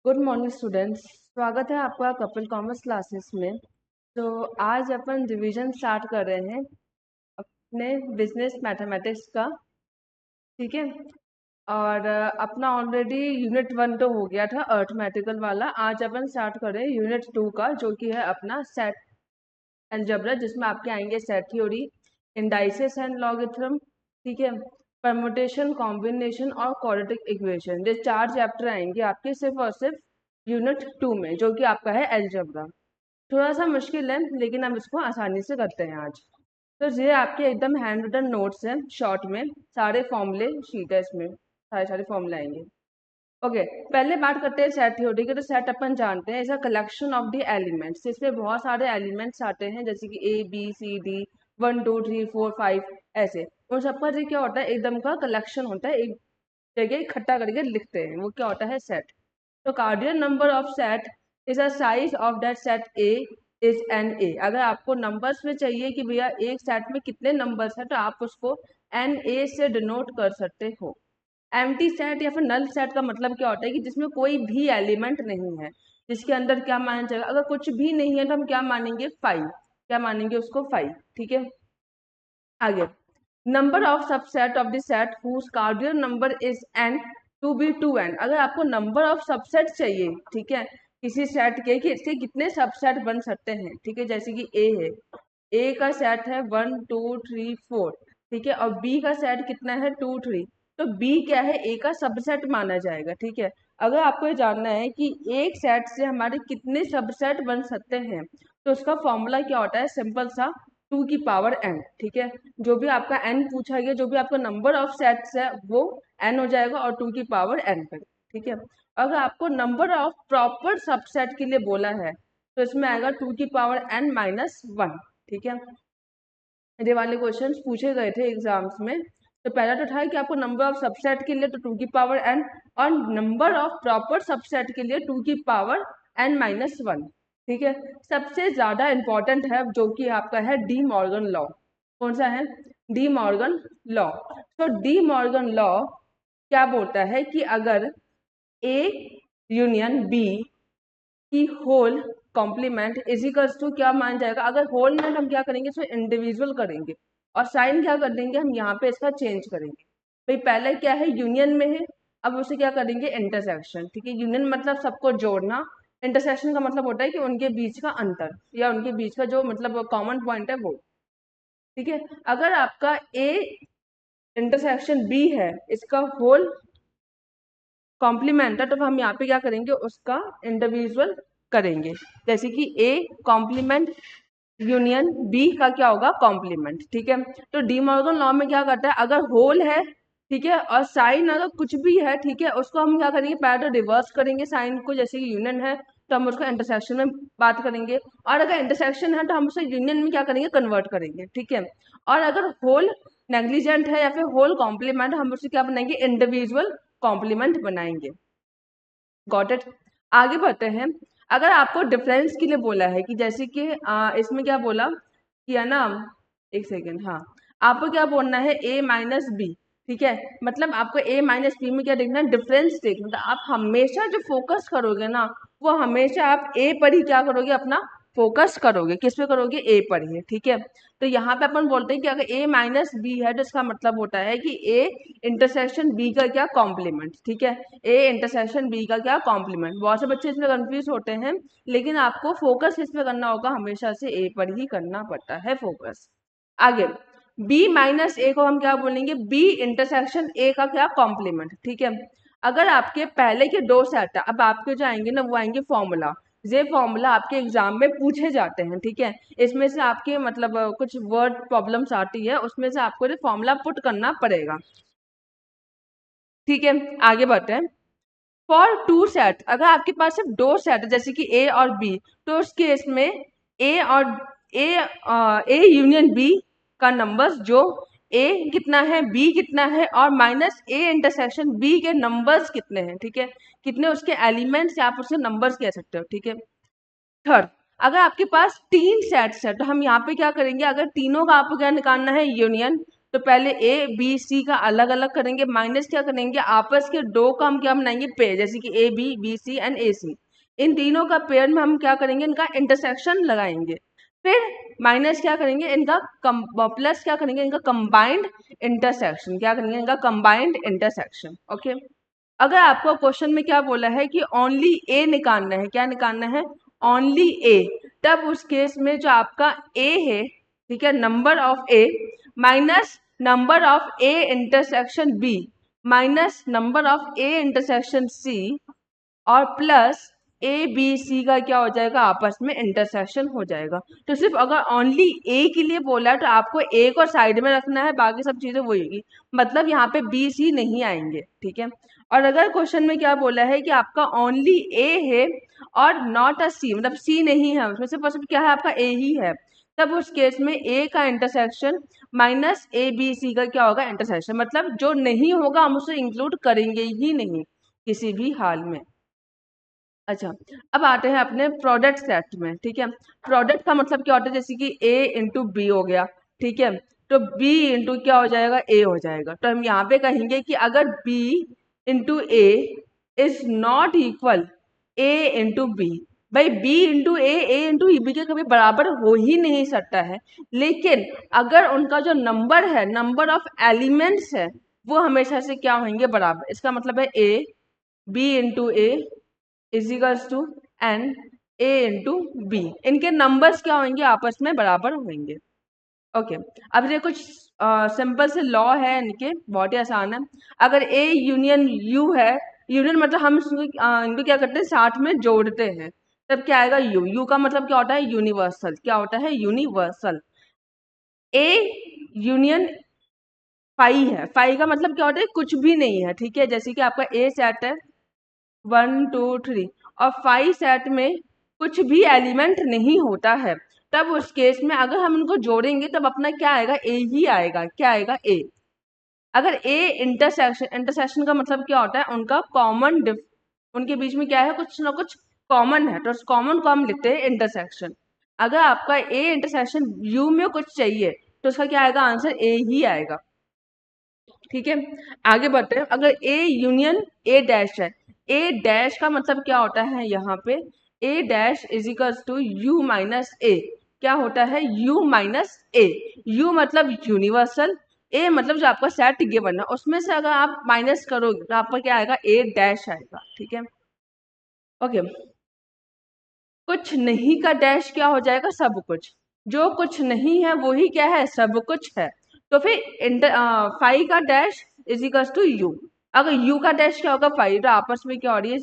Good morning students. स्वागत है आपका कपिल कॉमर्स क्लासेस में। तो आज अपन रिवीजन स्टार्ट कर रहे हैं अपने बिजनेस मैथमेटिक्स का। ठीक है। और अपना ऑलरेडी यूनिट 1 तो हो गया था अर्थमेटिकल वाला। आज अपन स्टार्ट कर रहे हैं यूनिट 2 का, जो कि है अपना सेट अलजेब्रा, जिसमें आपके आएंगे set theory, indices and logarithm. ठीक है। परमुटेशन, कॉम्बिनेशन और क्वाड्रेटिक इक्वेशन, ये 4 चैप्टर आएंगे आपके सिर्फ और सिर्फ यूनिट 2 में, जो कि आपका है अलजेब्रा। थोड़ा सा मुश्किल है, लेकिन हम इसको आसानी से करते हैं आज। तो ये आपके एकदम हैंड रिटन नोट्स हैं, शॉर्ट में सारे फॉर्मूले शीट है, इसमें सारे सारे फॉर्मूले आएंगे। ओके, पहले बात करते हैं सेट थ्योरी की। तो सेट अपन जानते हैं is a collection of the elements. इसमें बहुत सारे एलिमेंट्स आते हैं, जैसे कि A B C D 1 2 3 4 5 ऐसे। उन सबका ये क्या होता है, एकदम का कलेक्शन होता है, एक जगह इकट्ठा करके लिखते हैं, वो क्या होता है, सेट। तो cardinal number of set is a size of that set A is an A. अगर आपको नंबर्स में चाहिए कि भैया एक सेट में कितने नंबर्स हैं, तो आप उसको NA से डिनोट कर सकते हो। एम्प्टी सेट या फिर नल सेट का मतलब क्या होता है कि जिसमें कोई भी एलिमेंट नहीं है, जिसके अंदर क्या माना जाएगा, अगर कुछ भी नहीं है तो हम क्या मानेंगे, 5। क्या मानेंगे उसको, 5। ठीक है। आगे, number of subset of the set whose cardinal number is n to be 2n। अगर आपको नंबर ऑफ सबसेट चाहिए, ठीक है, किसी सेट के कि इसके कितने सबसेट बन सकते हैं, ठीक है, जैसे कि A है, A का सेट है 1 2 3 4, ठीक है, और B का सेट कितना है 2 3। तो B क्या है, A का सबसेट माना जाएगा। ठीक है। अगर आपको ये जानना है कि एक सेट से हमारे कितने सबसेट बन सकते हैं, तो उसका फॉर्मूला क्या होता है, सिंपल सा, 2 की पावर n। ठीक है। जो भी आपका n पूछा गया, जो भी आपका नंबर ऑफ सेट्स है, वो n हो जाएगा और 2 की पावर n पर। ठीक है। अगर आपको नंबर ऑफ प्रॉपर सबसेट के लिए बोला है, तो इसमें आएगा 2 की पावर n माइनस 1। ठीक है। ये वाले क्वेश्चन पूछे गए थे एग्जाम्स में। तो पहला तो था कि आपको नंबर ऑफ सबसेट के लिए तो 2 की पावर n, और नंबर ऑफ प्रॉपर सबसेट के लिए 2 की पावर n माइनस 1। ठीक है। सबसे ज्यादा इंपॉर्टेंट है, जो कि आपका है डी मॉर्गन लॉ। कौन सा है, डी मॉर्गन लॉ। तो डी मॉर्गन लॉ क्या बोलता है कि अगर ए यूनियन बी की होल कॉम्प्लीमेंट इजिकल्स टू क्या मान जाएगा, अगर होल में हम क्या करेंगे, इसको इंडिविजुअल करेंगे, और साइन क्या कर देंगे, हम यहाँ पे इसका चेंज करेंगे। भाई पहले क्या है, यूनियन में है, अब उसे क्या करेंगे, इंटरसेक्शन। ठीक है। यूनियन मतलब सबको जोड़ना, इंटरसेक्शन का मतलब होता है कि उनके बीच का अंतर, या उनके बीच का जो मतलब कॉमन पॉइंट है वो। ठीक है। अगर आपका ए इंटरसेक्शन बी है, इसका होल कॉम्प्लीमेंट है, तो हम यहाँ पे क्या करेंगे, उसका इंडिविजुअल करेंगे। जैसे कि ए कॉम्प्लीमेंट यूनियन बी का क्या होगा, कॉम्प्लीमेंट। ठीक है। तो डी मॉर्गन लॉ में क्या करता है, अगर होल है, ठीक है, और साइन अगर कुछ भी है, ठीक है, उसको हम क्या करेंगे, पहले तो रिवर्स करेंगे साइन को। जैसे कि यूनियन है, तो हम उसको इंटरसेक्शन में बात करेंगे, और अगर इंटरसेक्शन है तो हम उसे यूनियन में क्या करेंगे, कन्वर्ट करेंगे। ठीक है। और अगर होल नेग्लिजेंट है या फिर होल कॉम्प्लीमेंट, हम उसे क्या बनाएंगे, इंडिविजुअल कॉम्प्लीमेंट बनाएंगे। Got it. आगे बढ़ते हैं। अगर आपको डिफरेंस के लिए बोला है कि जैसे कि इसमें क्या बोला कि है ना, एक सेकेंड, हाँ, आपको क्या बोलना है, a माइनस बी। ठीक है। मतलब आपको a माइनस बी में क्या देखना है, डिफरेंस देखना। तो आप हमेशा जो फोकस करोगे ना, वो हमेशा आप a पर ही क्या करोगे, अपना फोकस करोगे। किस पे करोगे, a पर ही। ठीक है। तो यहाँ पे अपन बोलते हैं कि अगर a माइनस बी है, तो इसका मतलब होता है कि a इंटरसेक्शन b का क्या, कॉम्प्लीमेंट। ठीक है। ए इंटरसेक्शन बी का क्या, कॉम्प्लीमेंट। बहुत से बच्चे इसमें कंफ्यूज होते हैं, लेकिन आपको फोकस किस पे करना होगा, हमेशा से ए पर ही करना पड़ता है फोकस। आगे, बी माइनस ए को हम क्या बोलेंगे, बी इंटरसेक्शन ए का क्या, कॉम्प्लीमेंट। ठीक है। अगर आपके पहले के दो सेट है, अब आपके जो आएंगे ना, वो आएंगे फॉर्मूला। ये फॉर्मूला आपके एग्जाम में पूछे जाते हैं। ठीक है। इसमें से आपके मतलब कुछ वर्ड प्रॉब्लम्स आती है, उसमें से आपको ये फॉर्मूला पुट करना पड़ेगा। ठीक है। आगे बढ़ते हैं। फॉर टू सेट, अगर आपके पास सिर्फ दो सेट है, जैसे कि ए और बी, तो उस केस में ए और ए यूनियन बी का नंबर्स, जो ए कितना है, बी कितना है, और माइनस ए इंटरसेक्शन बी के नंबर्स कितने हैं। ठीक है। कितने उसके एलिमेंट्स, या आप उसके नंबर्स कह सकते हो। ठीक है। थर्ड, अगर आपके पास तीन सेट्स है, तो हम यहाँ पे क्या करेंगे, अगर तीनों का आपको क्या निकालना है, यूनियन, तो पहले ए बी सी का अलग अलग करेंगे, माइनस क्या करेंगे, आपस के दो का हम क्या बनाएंगे, पेयर, जैसे कि A B, B C and A C. इन तीनों का पेयर में हम क्या करेंगे, इनका इंटरसेक्शन लगाएंगे। फिर माइनस क्या करेंगे, इनका प्लस क्या करेंगे, इनका कंबाइंड इंटरसेक्शन। क्या करेंगे, इनका कंबाइंड इंटरसेक्शन। ओके, अगर आपको क्वेश्चन में क्या बोला है कि ओनली ए निकालना है, क्या निकालना है, ओनली ए, तब उस केस में जो आपका ए है, ठीक है, number of A minus number of A intersection B minus number of A intersection C और प्लस ए बी सी का क्या हो जाएगा, आपस में इंटरसेक्शन हो जाएगा। तो सिर्फ अगर ओनली ए के लिए बोला है तो आपको ए को साइड में रखना है, बाकी सब चीजें वही होगी, मतलब यहाँ पे बी सी नहीं आएंगे, ठीक है। और अगर क्वेश्चन में क्या बोला है कि आपका ओनली ए है और नॉट अ सी, मतलब सी नहीं है उसमें, सिर्फ क्या है, आपका ए ही है, तब उस केस में ए का intersection minus A B C का क्या होगा, इंटरसेक्शन, मतलब जो नहीं होगा हम उसे इंक्लूड करेंगे ही नहीं किसी भी हाल में। अच्छा, अब आते हैं अपने प्रोडक्ट सेट में, ठीक है। प्रोडक्ट का मतलब क्या होता है, जैसे कि ए इंटू बी हो गया, ठीक है, तो बी इंटू क्या हो जाएगा, ए हो जाएगा। तो हम यहाँ पे कहेंगे कि अगर B into A is not equal A into B, भाई B into A into B के कभी बराबर हो ही नहीं सकता है, लेकिन अगर उनका जो नंबर है, नंबर ऑफ एलिमेंट्स है, वो हमेशा से क्या होंगे, बराबर। इसका मतलब है A B into A equals to an A into B, इनके नंबर्स क्या होंगे, आपस में बराबर होंगे। ओके, अब ये कुछ सिंपल से लॉ है इनके, बहुत ही आसान है। अगर ए यूनियन यू है, यूनियन मतलब हम इनको क्या करते हैं, साथ में जोड़ते हैं, तब क्या आएगा, यू। यू का मतलब क्या होता है, यूनिवर्सल। क्या होता है, यूनिवर्सल। ए यूनियन फाई है, फाई का मतलब क्या होता है, कुछ भी नहीं है, ठीक है। जैसे कि आपका ए सेट है 1 2 3 और 5 सेट में कुछ भी एलिमेंट नहीं होता है, तब उस केस में अगर हम उनको जोड़ेंगे तब अपना क्या आएगा, ए ही आएगा। क्या आएगा, ए। अगर ए इंटरसेक्शन, इंटरसेक्शन का मतलब क्या होता है, उनका कॉमन, उनके बीच में क्या है, कुछ ना कुछ कॉमन है, तो उस कॉमन को हम लिखते हैं इंटरसेक्शन। अगर आपका ए इंटरसेक्शन यू में कुछ चाहिए तो उसका क्या आएगा, आंसर ए ही आएगा, ठीक है। आगे बढ़ते हैं, अगर ए यूनियन ए डैश है, ए डैश का मतलब क्या होता है, यहाँ पे A dash is equals to U minus A. क्या होता है, यू माइनस ए। यू मतलब यूनिवर्सल, ए मतलब जो आपका सेट गिवन है उसमें से अगर आप माइनस करोगे तो आपका क्या आएगा, ए डैश आएगा, ठीक है। ओके, कुछ नहीं का डैश क्या हो जाएगा, सब कुछ। जो कुछ नहीं है वही क्या है, सब कुछ है। तो फिर फाइव का dash is equals to U. अगर यू का डैश क्या होगा, फाइव, तो आपस में क्या हो रही है,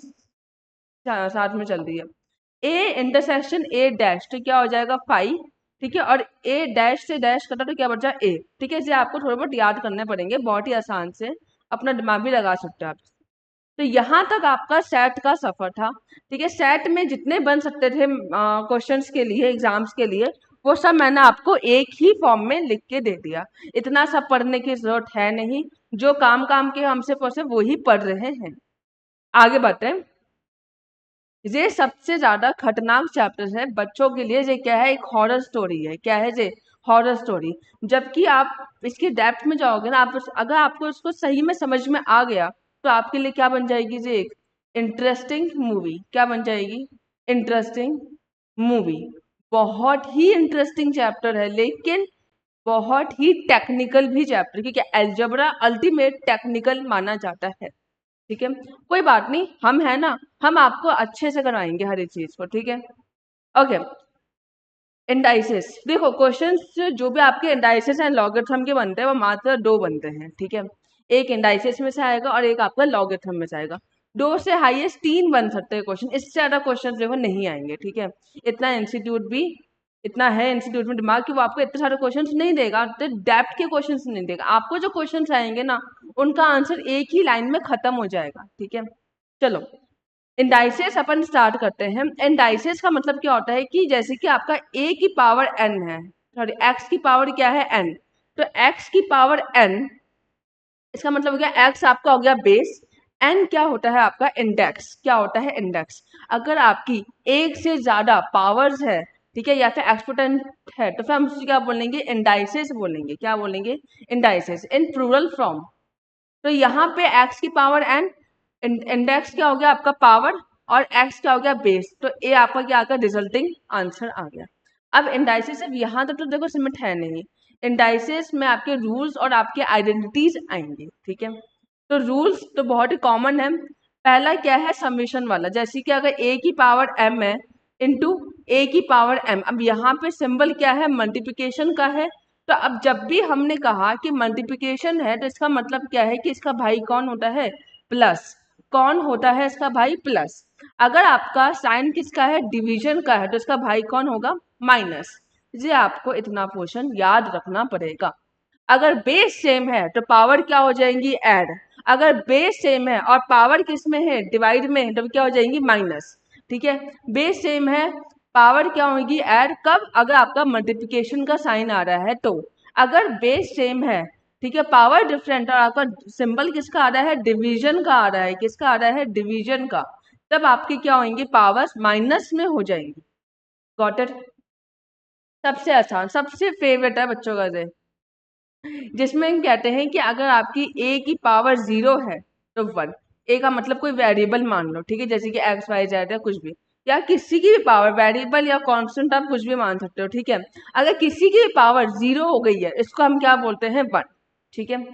साथ में चल रही है। ए इंटरसेक्शन ए डैश, तो क्या हो जाएगा, फाइव, ठीक है। और ए डैश से डैश करता तो क्या बचा, ए, ठीक है। इसे आपको थोड़ा बहुत याद करने पड़ेंगे, बहुत ही आसान से, अपना दिमाग भी लगा सकते हो आप। तो यहाँ तक आपका सेट का सफर था, ठीक है। सेट में जितने बन सकते थे क्वेश्चंस के लिए, एग्जाम्स के लिए, वो सब मैंने आपको एक ही फॉर्म में लिख के दे दिया। इतना सब पढ़ने की जरूरत है नहीं, जो काम काम के हमसे पूछे वो ही पढ़ रहे हैं। आगे बढ़ते हैं। ये सबसे ज्यादा खतरनाक चैप्टर है बच्चों के लिए। ये क्या है, एक हॉरर स्टोरी है। क्या है ये, हॉरर स्टोरी। जबकि आप इसके डेप्थ में जाओगे ना, आप अगर आपको इसको सही में समझ में आ गया तो आपके लिए क्या बन जाएगी, ये एक इंटरेस्टिंग मूवी। क्या बन जाएगी, इंटरेस्टिंग मूवी। बहुत ही इंटरेस्टिंग चैप्टर है, लेकिन बहुत ही टेक्निकल भी चैप्टर, क्योंकि अलजेब्रा अल्टीमेट टेक्निकल माना जाता है, ठीक है। कोई बात नहीं, हम है ना, हम आपको अच्छे से करवाएंगे हर एक चीज को, ठीक है। Okay, indices. देखो क्वेश्चंस जो भी आपके इंडाइसिस एंड लॉगरिथम के बनते हैं वो मात्र दो बनते हैं, ठीक है। एक इंडाइसिस में से आएगा और एक आपका लॉगरिथम में से आएगा। दो से हाईएस्ट तीन बन सकते हैं क्वेश्चन, इससे ज्यादा क्वेश्चन देखो नहीं आएंगे, ठीक है। इतना इंस्टीट्यूट भी, इतना है इंस्टीट्यूट में दिमाग कि वो आपको इतने सारे क्वेश्चंस नहीं देगा, तो डेप्थ के क्वेश्चंस नहीं देगा आपको। जो क्वेश्चंस आएंगे ना, उनका आंसर एक ही लाइन में खत्म हो जाएगा, ठीक है। चलो, इंडाइसेस अपन स्टार्ट करते हैं। इंडाइसेस का मतलब क्या होता है कि जैसे कि आपका a की पावर n है, सॉरी x की पावर क्या है, n, तो x की पावर n, इसका मतलब हो गया x आपका हो गया बेस, n क्या होता है आपका इंडेक्स। क्या होता है इंडेक्स। अगर आपकी एक से ज्यादा पावर्स है, ठीक है, या फिर एक्सपोनेंट है तो फिर हम उसको क्या बोलेंगे, इंडाइसेस बोलेंगे। क्या बोलेंगे, इंडाइसेस इन प्लूरल फॉर्म। तो यहाँ पे x की पावर n, इंडेक्स क्या हो गया आपका पावर, और x क्या हो गया बेस, तो a आपका क्या आ गया, रिजल्टिंग आंसर आ गया। अब इंडाइसेस अब यहाँ तक तो देखो सिमट है नहीं, इंडाइसेस में आपके रूल्स और आपके आइडेंटिटीज आएंगे। ठीक है, तो रूल्स तो बहुत ही कॉमन है। पहला क्या है, समेशन वाला, जैसे कि अगर a की पावर m है इंटू a की पावर m, अब यहाँ पे सिंबल क्या है, मल्टीप्लिकेशन का है। तो अब जब भी हमने कहा कि मल्टीप्लिकेशन है तो इसका मतलब क्या है कि इसका भाई कौन होता है, प्लस। कौन होता है इसका भाई, प्लस। अगर आपका साइन किसका है, डिवीजन का है, तो इसका भाई कौन होगा, माइनस। ये आपको इतना पोर्शन याद रखना पड़ेगा। अगर बेस सेम है तो पावर क्या हो जाएंगी, ऐड। अगर बेस सेम है और पावर किस में है, डिवाइड में है, तो क्या हो जाएंगी, माइनस। ठीक है, बेस सेम है, पावर क्या होगी, ऐड। कब, अगर आपका मल्टीप्लिकेशन का साइन आ रहा है तो। अगर बेस सेम है, ठीक है, पावर डिफरेंट और आपका सिंबल किसका आ रहा है, डिवीजन का आ रहा है, किसका आ रहा है, डिवीजन का, तब आपकी क्या होंगी, पावर्स माइनस में हो जाएंगी। Got it. सबसे आसान, सबसे फेवरेट है बच्चों का ये, जिसमें हम कहते हैं कि अगर आपकी a की पावर 0 है तो 1। a का मतलब कोई वेरिएबल मान लो, ठीक है, जैसे कि x y z या कुछ भी, या किसी की भी पावर, वेरिएबल या कांस्टेंट आप कुछ भी मान सकते हो। ठीक है, अगर किसी की भी पावर 0 हो गई है, इसको हम क्या बोलते हैं, 1। ठीक है,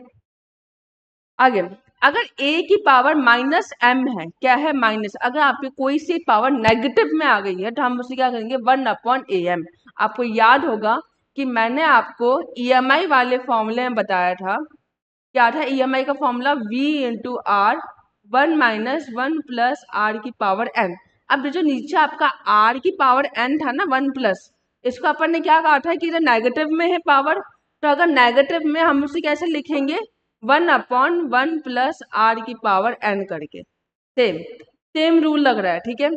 आगे, अगर a की पावर माइनस m है, क्या है, माइनस, अगर आपकी कोई सी पावर नेगेटिव में आ गई है तो हम उसे क्या करेंगे, 1/am। आपको याद होगा कि मैंने आपको EMI वाले फॉर्मूले में बताया था, क्या था EMI का formula, v into R, 1 minus 1 plus R की पावर n। अब जो नीचे आपका r की पावर n था ना, 1 प्लस, इसको अपन ने क्या कहा था कि नेगेटिव में है पावर, तो अगर नेगेटिव में हम उसे कैसे लिखेंगे, 1/1 प्लस आर की पावर n करके। सेम सेम रूल लग रहा है। ठीक है,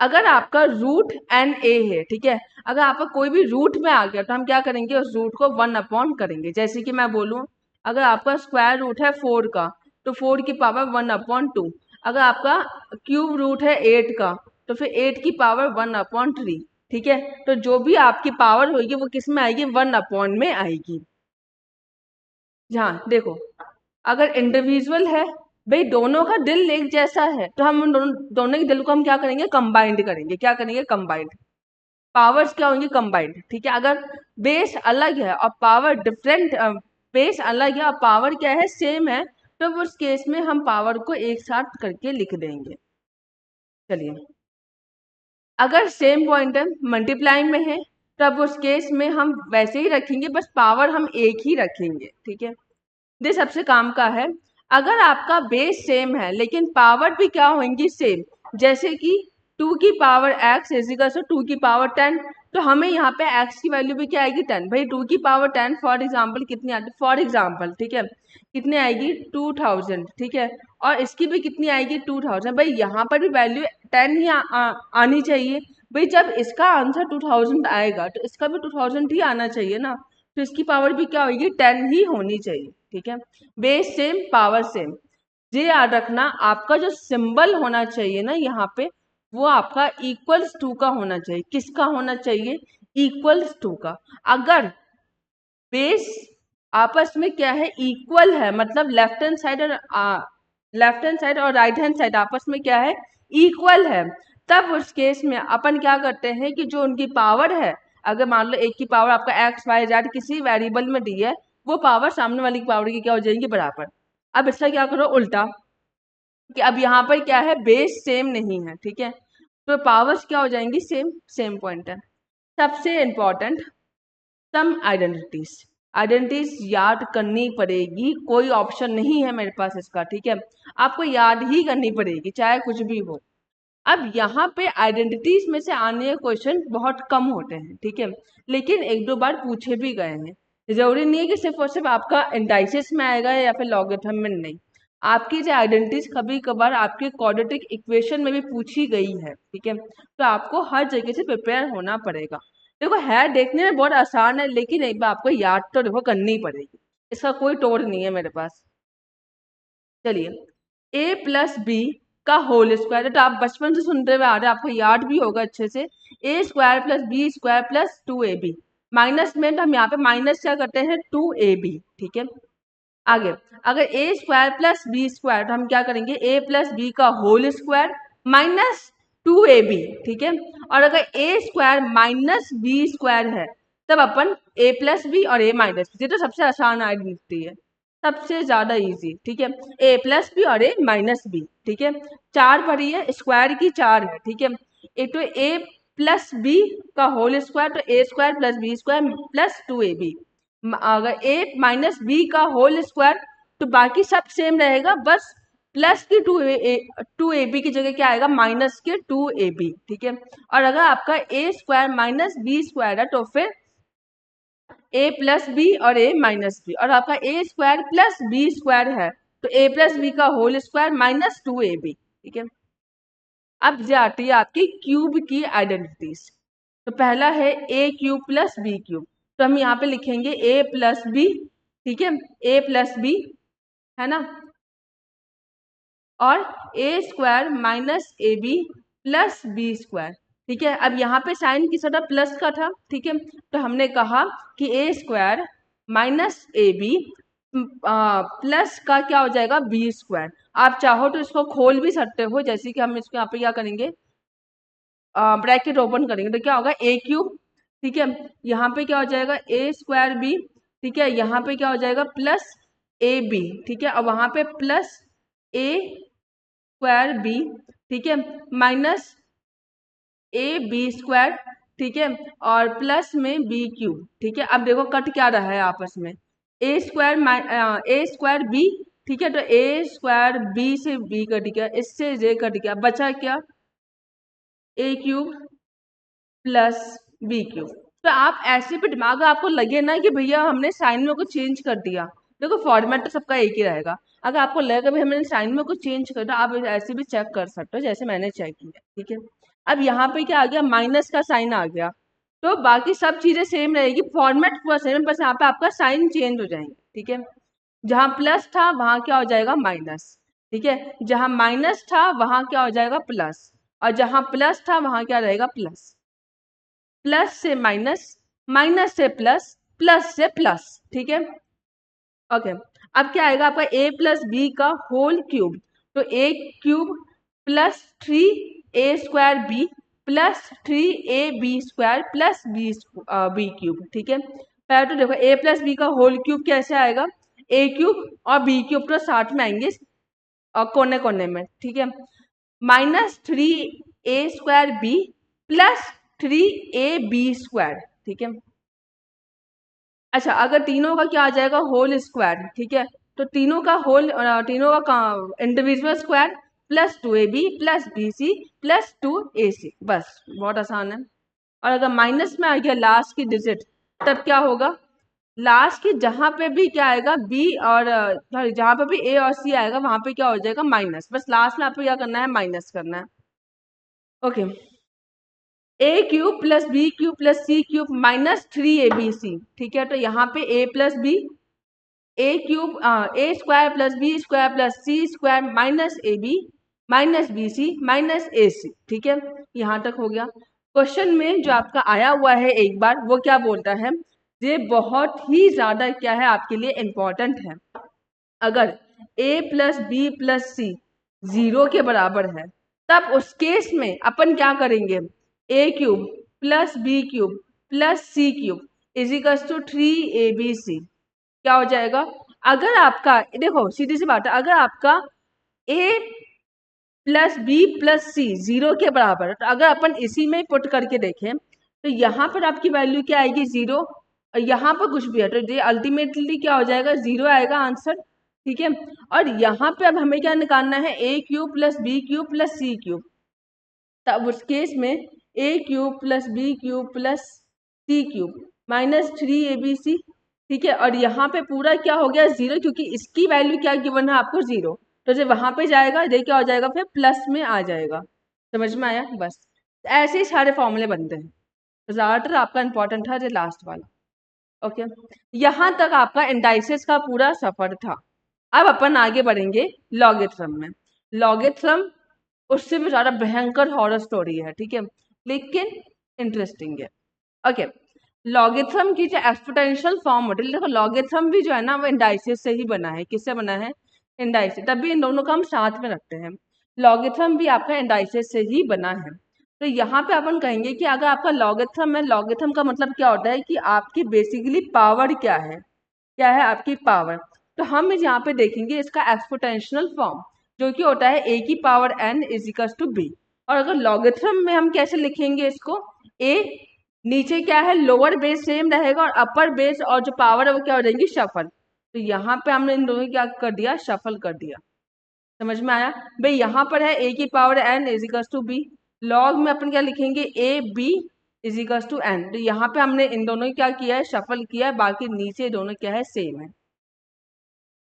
अगर आपका रूट एन ए है, ठीक है, अगर आपका कोई भी रूट में आ गया तो हम क्या करेंगे, उस रूट को 1/, करेंगे। जैसे कि मैं बोलूं, अगर आपका स्क्वायर रूट है 4 का, तो 4 की पावर 1/2। अगर आपका क्यूब रूट है 8 का, तो फिर 8 की पावर 1/3। ठीक है, तो जो भी आपकी पावर होगी वो किस में आएगी, 1/ में आएगी। हाँ देखो, अगर इंडिविजुअल है, भाई दोनों का दिल एक जैसा है, तो हम उन दोनों के दिल को हम क्या करेंगे, कंबाइंड करेंगे। क्या करेंगे, कंबाइंड। पावर्स क्या होंगी, कंबाइंड। ठीक है, अगर बेस अलग है और पावर डिफरेंट, बेस अलग है और पावर क्या है, सेम है, तो उस केस में हम पावर को एक साथ करके लिख देंगे। चलिए, अगर सेम पॉइंट है, मल्टीप्लाइंग में है, तब उस केस में हम वैसे ही रखेंगे, बस पावर हम एक ही रखेंगे। ठीक है, ये सबसे काम का है। अगर आपका बेस सेम है लेकिन पावर भी क्या होंगी, सेम, जैसे कि 2 की पावर x इजिकल से 2 की पावर 10, तो हमें यहाँ पे x की वैल्यू भी क्या आएगी, 10। भाई 2 की पावर 10 फॉर एग्जाम्पल कितनी आती है, फॉर एग्जाम्पल, ठीक है, कितनी आएगी, 2000। ठीक है, और इसकी भी कितनी आएगी, 2000। भाई यहाँ पर भी वैल्यू 10 ही आनी चाहिए। भाई जब इसका आंसर 2000 आएगा तो इसका भी 2000 ही आना चाहिए ना, तो इसकी पावर भी क्या होगी, 10 ही होनी चाहिए। ठीक है, बेस सेम, पावर सेम। ये याद रखना, आपका जो सिंबल होना चाहिए ना यहाँ पे, वो आपका इक्वल्स टू का होना चाहिए। किसका होना चाहिए, इक्वल्स टू का। अगर बेस आपस में क्या है, इक्वल है, मतलब लेफ्ट हैंड साइड और राइट हैंड साइड आपस में क्या है, इक्वल है, तब उस केस में अपन क्या करते हैं कि जो उनकी पावर है, अगर मान लो एक की पावर आपका एक्स वाई जेड किसी वेरिएबल में दी है, वो पावर सामने वाली की पावर की क्या हो जाएगी, बराबर। अब इसका क्या करो, उल्टा, कि अब यहाँ पर क्या है, बेस सेम नहीं है। ठीक है, तो पावर्स क्या हो जाएंगी, सेम। सेम पॉइंट है। सबसे इंपॉर्टेंट, सम आइडेंटिटीज। आइडेंटिटीज याद करनी पड़ेगी, कोई ऑप्शन नहीं है मेरे पास इसका। ठीक है, आपको याद ही करनी पड़ेगी चाहे कुछ भी हो। अब यहाँ पे आइडेंटिटीज में से आने के क्वेश्चन बहुत कम होते हैं। ठीक है, लेकिन एक दो बार पूछे भी गए हैं। जरूरी नहीं है कि सिर्फ और सिर्फ आपका इंडाइसिस में आएगा या फिर लॉगरिथम में, नहीं। आपकी जो आइडेंटिटीज कभी कभार आपके क्वाड्रेटिक इक्वेशन में भी पूछी गई है। ठीक है, तो आपको हर जगह से प्रिपेयर होना पड़ेगा। देखो है देखने में बहुत आसान है, लेकिन एक बार आपको याद तो देखो करनी पड़ेगी, इसका कोई तोड़ नहीं है मेरे पास। चलिए, a प्लस बी का होल स्क्वायर। तो आप बचपन से सुनते हुए आ रहे हैं, आपको याद भी होगा अच्छे से, A square plus B square plus 2ab। Minus में तो हम यहाँ पे माइनस क्या करते हैं, 2ab। ठीक है, आगे अगर ए स्क्वायर प्लस बी स्क्वायर तो हम क्या करेंगे, ए प्लस बी का होल स्क्वायर माइनस 2ab। ठीक है, और अगर ए स्क्वायर माइनस बी स्क्वायर है तब अपन ए प्लस बी और ए माइनस बी। ये तो सबसे आसान आइडेंटिटी है, सबसे ज्यादा इजी। ठीक है, ए प्लस बी और ए माइनस बी। ठीक है, चार भरी है, स्क्वायर की चार है। ठीक है, एक तो ए प्लस बी का होल स्क्वायर तो A square plus B square plus 2ab। अगर ए माइनस बी का होल स्क्वायर तो बाकी सब सेम रहेगा, बस प्लस की 2ab की जगह क्या आएगा, माइनस के 2ab। ठीक है, और अगर आपका ए स्क्वायर माइनस बी स्क्वायर है तो फिर ए प्लस बी और ए माइनस बी, और आपका ए स्क्वायर प्लस बी स्क्वायर है तो ए प्लस बी का होल स्क्वायर माइनस 2ab। ठीक है, अब जाती है आपकी क्यूब की आइडेंटिटीज। तो पहला है A cube plus B cube, तो हम यहाँ पे लिखेंगे ए प्लस बी। ठीक है, ए प्लस बी है ना, और A square minus A B plus B square. ठीक है, अब यहाँ पे साइन किस था, प्लस का था। ठीक है, तो हमने कहा कि A square minus A B plus का क्या हो जाएगा, बी स्क्वायर। आप चाहो तो इसको खोल भी सकते हो, जैसे कि हम इसको यहाँ पे क्या करेंगे, ब्रैकेट ओपन करेंगे तो क्या होगा, ए क्यूब। ठीक है, यहाँ पे क्या हो जाएगा, ए स्क्वायर बी। ठीक है, यहाँ पे क्या हो जाएगा, प्लस ए बी। ठीक है, और वहां पे प्लस ए स्क्वायर बी। ठीक है, माइनस ए बी स्क्वायर। ठीक है, और प्लस में बी क्यूब। ठीक है, अब देखो कट क्या रहा है आपस में, ए स्क्वायर बी। ठीक है, तो ए स्क्वायर बी से बी कट गया, इससे जे कट गया, बचा क्या, ए क्यूब प्लस बी क्यूब। तो आप ऐसे भी दिमाग आपको लगे ना कि भैया हमने साइन में कुछ चेंज कर दिया, देखो फॉर्मेट तो सबका एक ही रहेगा। अगर आपको लगे भाई हमने साइन में कुछ चेंज कर दिया, आप ऐसे भी चेक कर सकते हो जैसे मैंने चेक किया। ठीक है, अब यहाँ पे क्या आ गया, माइनस का साइन आ गया, तो बाकी सब चीजें सेम रहेगी, फॉर्मेट पूरा सेम, बस यहाँ पे आपका साइन चेंज हो जाएंगे। ठीक है, जहाँ प्लस था वहां क्या हो जाएगा, माइनस। ठीक है, जहां माइनस था वहां क्या हो जाएगा, प्लस, और जहां प्लस था वहां क्या रहेगा, प्लस। प्लस से माइनस, माइनस से प्लस, प्लस से प्लस। ठीक है, ओके, अब क्या आएगा आपका ए प्लस बी का होल क्यूब, तो A cube plus 3a² B plus 3ab square plus B cube. ठीक है, पहले तो देखो ए प्लस बी का होल क्यूब कैसे आएगा, ए क्यूब और बी क्यूब तो साथ में आएंगे और कोने कोने में। ठीक है, minus 3a² B plus 3ab square. ठीक है, अच्छा अगर तीनों का क्या आ जाएगा, होल स्क्वायर। ठीक है, तो तीनों का individual square plus 2ab plus bc plus 2ac, बस बहुत आसान है। और अगर माइनस में आ गया लास्ट की डिजिट तब क्या होगा, लास्ट की जहां पे भी क्या आएगा, बी और सॉरी जहां पे भी ए और सी आएगा वहां पे क्या हो जाएगा, माइनस, बस लास्ट में आपको क्या करना है, माइनस करना है। Okay, A cube plus B cube plus C cube minus 3abc। ठीक है, तो यहाँ पे A plus B, A cube A square plus B square plus C square minus A B minus B C minus A C. ठीक है, यहाँ तक हो गया। क्वेश्चन में जो आपका आया हुआ है एक बार, वो क्या बोलता है, ये बहुत ही ज्यादा क्या है आपके लिए इम्पोर्टेंट है। अगर a प्लस बी प्लस सी 0 के बराबर है तब उस केस में अपन क्या करेंगे, A cube plus B cube plus C cube equals to 3abc क्या हो जाएगा। अगर आपका देखो सीधी सी बात है, अगर आपका a प्लस बी प्लस सी 0 के बराबर है तो अगर अपन इसी में पुट करके देखें तो यहाँ पर आपकी वैल्यू क्या आएगी, 0, और यहाँ पर कुछ भी है तो ये अल्टीमेटली क्या हो जाएगा, 0 आएगा आंसर। ठीक है, और यहाँ पे अब हमें क्या निकालना है, A cube plus B cube plus C cube, तब उस केस में A cube plus B cube plus C cube minus 3abc। ठीक है, और यहाँ पे पूरा क्या हो गया, 0, क्योंकि इसकी वैल्यू क्या गिवन है आपको, 0, तो जब वहां पे जाएगा ये क्या हो जाएगा, फिर प्लस में आ जाएगा। समझ में आया, बस ऐसे ही सारे फॉर्मूले बनते हैं। ज्यादातर आपका इंपॉर्टेंट था जो लास्ट वाला। ओके, यहाँ तक आपका इंडाइसिस का पूरा सफर था। अब अपन आगे बढ़ेंगे लॉगरिथम में। लॉगरिथम उससे भी ज्यादा भयंकर हॉरर स्टोरी है, ठीक है, लेकिन इंटरेस्टिंग है। ओके, लॉगरिथम की जो एक्सपोनेंशियल फॉर्म होती है, देखो लॉगरिथम भी जो है ना वो इंडाइसिस से ही बना है। किससे बना है? इंडाइसिस। तभी इन दोनों को हम साथ में रखते हैं। लॉगरिथम भी आपका इंडाइसिस से ही बना है। तो यहाँ पे अपन कहेंगे कि अगर आपका लॉगरिथम है, लॉगरिथम का मतलब क्या होता है कि आपकी बेसिकली पावर क्या है, क्या है आपकी पावर। तो हम यहाँ पे देखेंगे इसका एक्सपोनेंशियल फॉर्म, जो कि होता है a की power n is equal to b। और अगर लॉगरिथम में हम कैसे लिखेंगे इसको, a नीचे क्या है लोअर बेस सेम रहेगा और अपर बेस और जो पावर है वो क्या हो जाएंगी शफल। तो यहाँ पे हमने इन दोनों क्या कर दिया, शफल कर दिया। समझ में आया भाई? यहाँ पर है a की power n is equal to b, log में अपन क्या लिखेंगे a b is equal to n। तो यहाँ पे हमने इन दोनों क्या किया है, शफल किया है, बाकी नीचे दोनों क्या है, सेम है।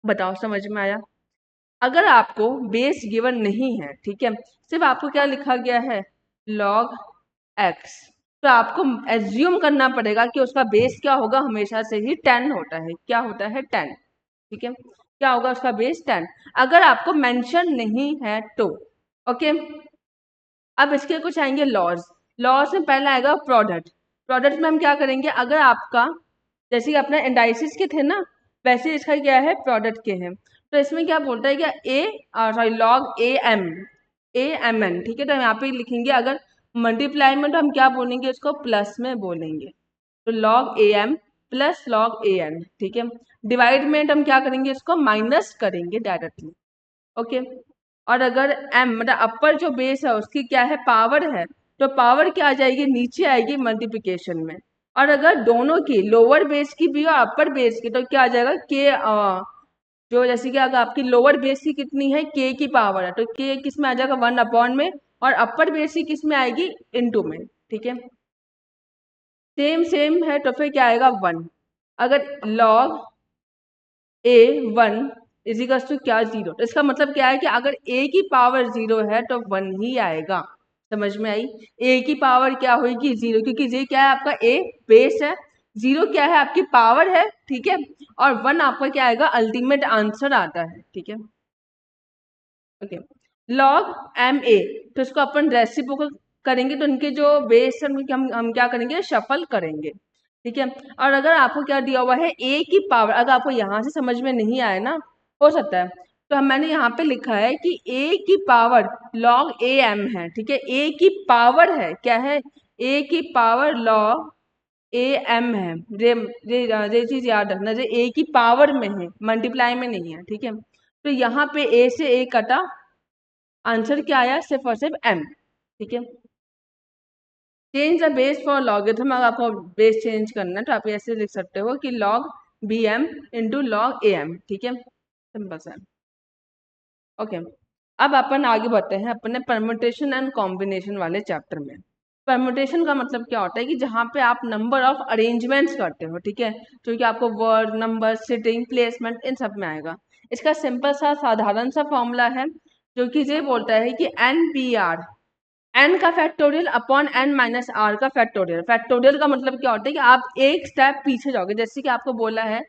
बताओ समझ में आया? अगर आपको बेस गिवन नहीं है, ठीक है, सिर्फ आपको क्या लिखा गया है, लॉग एक्स, तो आपको एज्यूम करना पड़ेगा कि उसका बेस क्या होगा, हमेशा से ही 10 होता है। क्या होता है? 10। ठीक है, क्या होगा उसका बेस? 10। अगर आपको मेंशन नहीं है तो ओके। अब इसके कुछ आएंगे लॉज। लॉज में पहला आएगा प्रोडक्ट। प्रोडक्ट में हम क्या करेंगे, अगर आपका जैसे कि अपने इंडाइसिस के थे ना, वैसे इसका क्या है, प्रोडक्ट के हैं। तो इसमें क्या बोलता है, क्या A sorry log A M N, ठीक है। तो हम यहाँ पे लिखेंगे, अगर मल्टीप्लाई में तो हम क्या बोलेंगे, इसको प्लस में बोलेंगे। तो log A M plus log A N, ठीक है। डिवाइड में हम क्या करेंगे, इसको माइनस करेंगे डायरेक्टली, ओके। और अगर m मतलब अपर जो बेस है उसकी क्या है, पावर है, तो पावर क्या आ जाएगी, नीचे आएगी मल्टीप्लिकेशन में। और अगर दोनों की लोअर बेस की भी और अपर बेस की, तो क्या आ जाएगा के, जो जैसे कि अगर आपकी लोअर बेस की कितनी है, k की पावर है, तो k किस में आ जाएगा, 1 अपॉन में, और अपर बेस की किस में आएगी, इनटू में, ठीक है। सेम सेम है तो फिर क्या आएगा, 1। अगर लॉग ए 1 इजिकल्स टू क्या, 0, तो इसका मतलब क्या है कि अगर a की पावर 0 है तो 1 ही आएगा। समझ में आई? a की पावर क्या होगी, 0, क्योंकि ये क्या है, आपका a बेस है, 0 क्या है, आपकी पावर है, ठीक है, और 1 आपका क्या आएगा, अल्टीमेट आंसर आता है, ठीक है। ओके, लॉग एम ए, तो इसको अपन रेसिप्रोकल करेंगे, तो इनके जो बेस है उनके हम क्या करेंगे, शफल करेंगे, ठीक है। और अगर आपको क्या दिया हुआ है, ए की पावर, अगर आपको यहाँ से समझ में नहीं आया ना, हो सकता है, तो मैंने यहाँ पे लिखा है कि ए की पावर लॉग ए एम है, ठीक है। ए की पावर है, क्या है, ए की पावर लॉग ए एम है। ये चीज याद रखना, जो ए की पावर में है, मल्टीप्लाई में नहीं है, ठीक है। तो यहाँ पे ए से ए कटा, आंसर क्या आया, सिर्फ और सिर्फ एम, ठीक है। Change the base for logarithm, अगर आपको बेस चेंज करना है तो आप ऐसे लिख सकते हो कि log B M into log A M, ठीक है, सिंपल सा। ओके, अब अपन आगे बढ़ते हैं अपने परम्यूटेशन एंड कॉम्बिनेशन वाले चैप्टर में। परम्यूटेशन का मतलब क्या होता है कि जहाँ पे आप नंबर ऑफ अरेंजमेंट्स करते हो, ठीक है, जो कि आपको वर्ड, नंबर, सिटिंग, प्लेसमेंट, इन सब में आएगा। इसका सिंपल सा साधारण सा फॉर्मूला है, जो कि ये बोलता है कि एन पी आर, एन का factorial upon N minus R का फैक्टोरियल। फैक्टोरियल का मतलब क्या होता है कि आप एक स्टेप पीछे जाओगे, जैसे कि आपको बोला है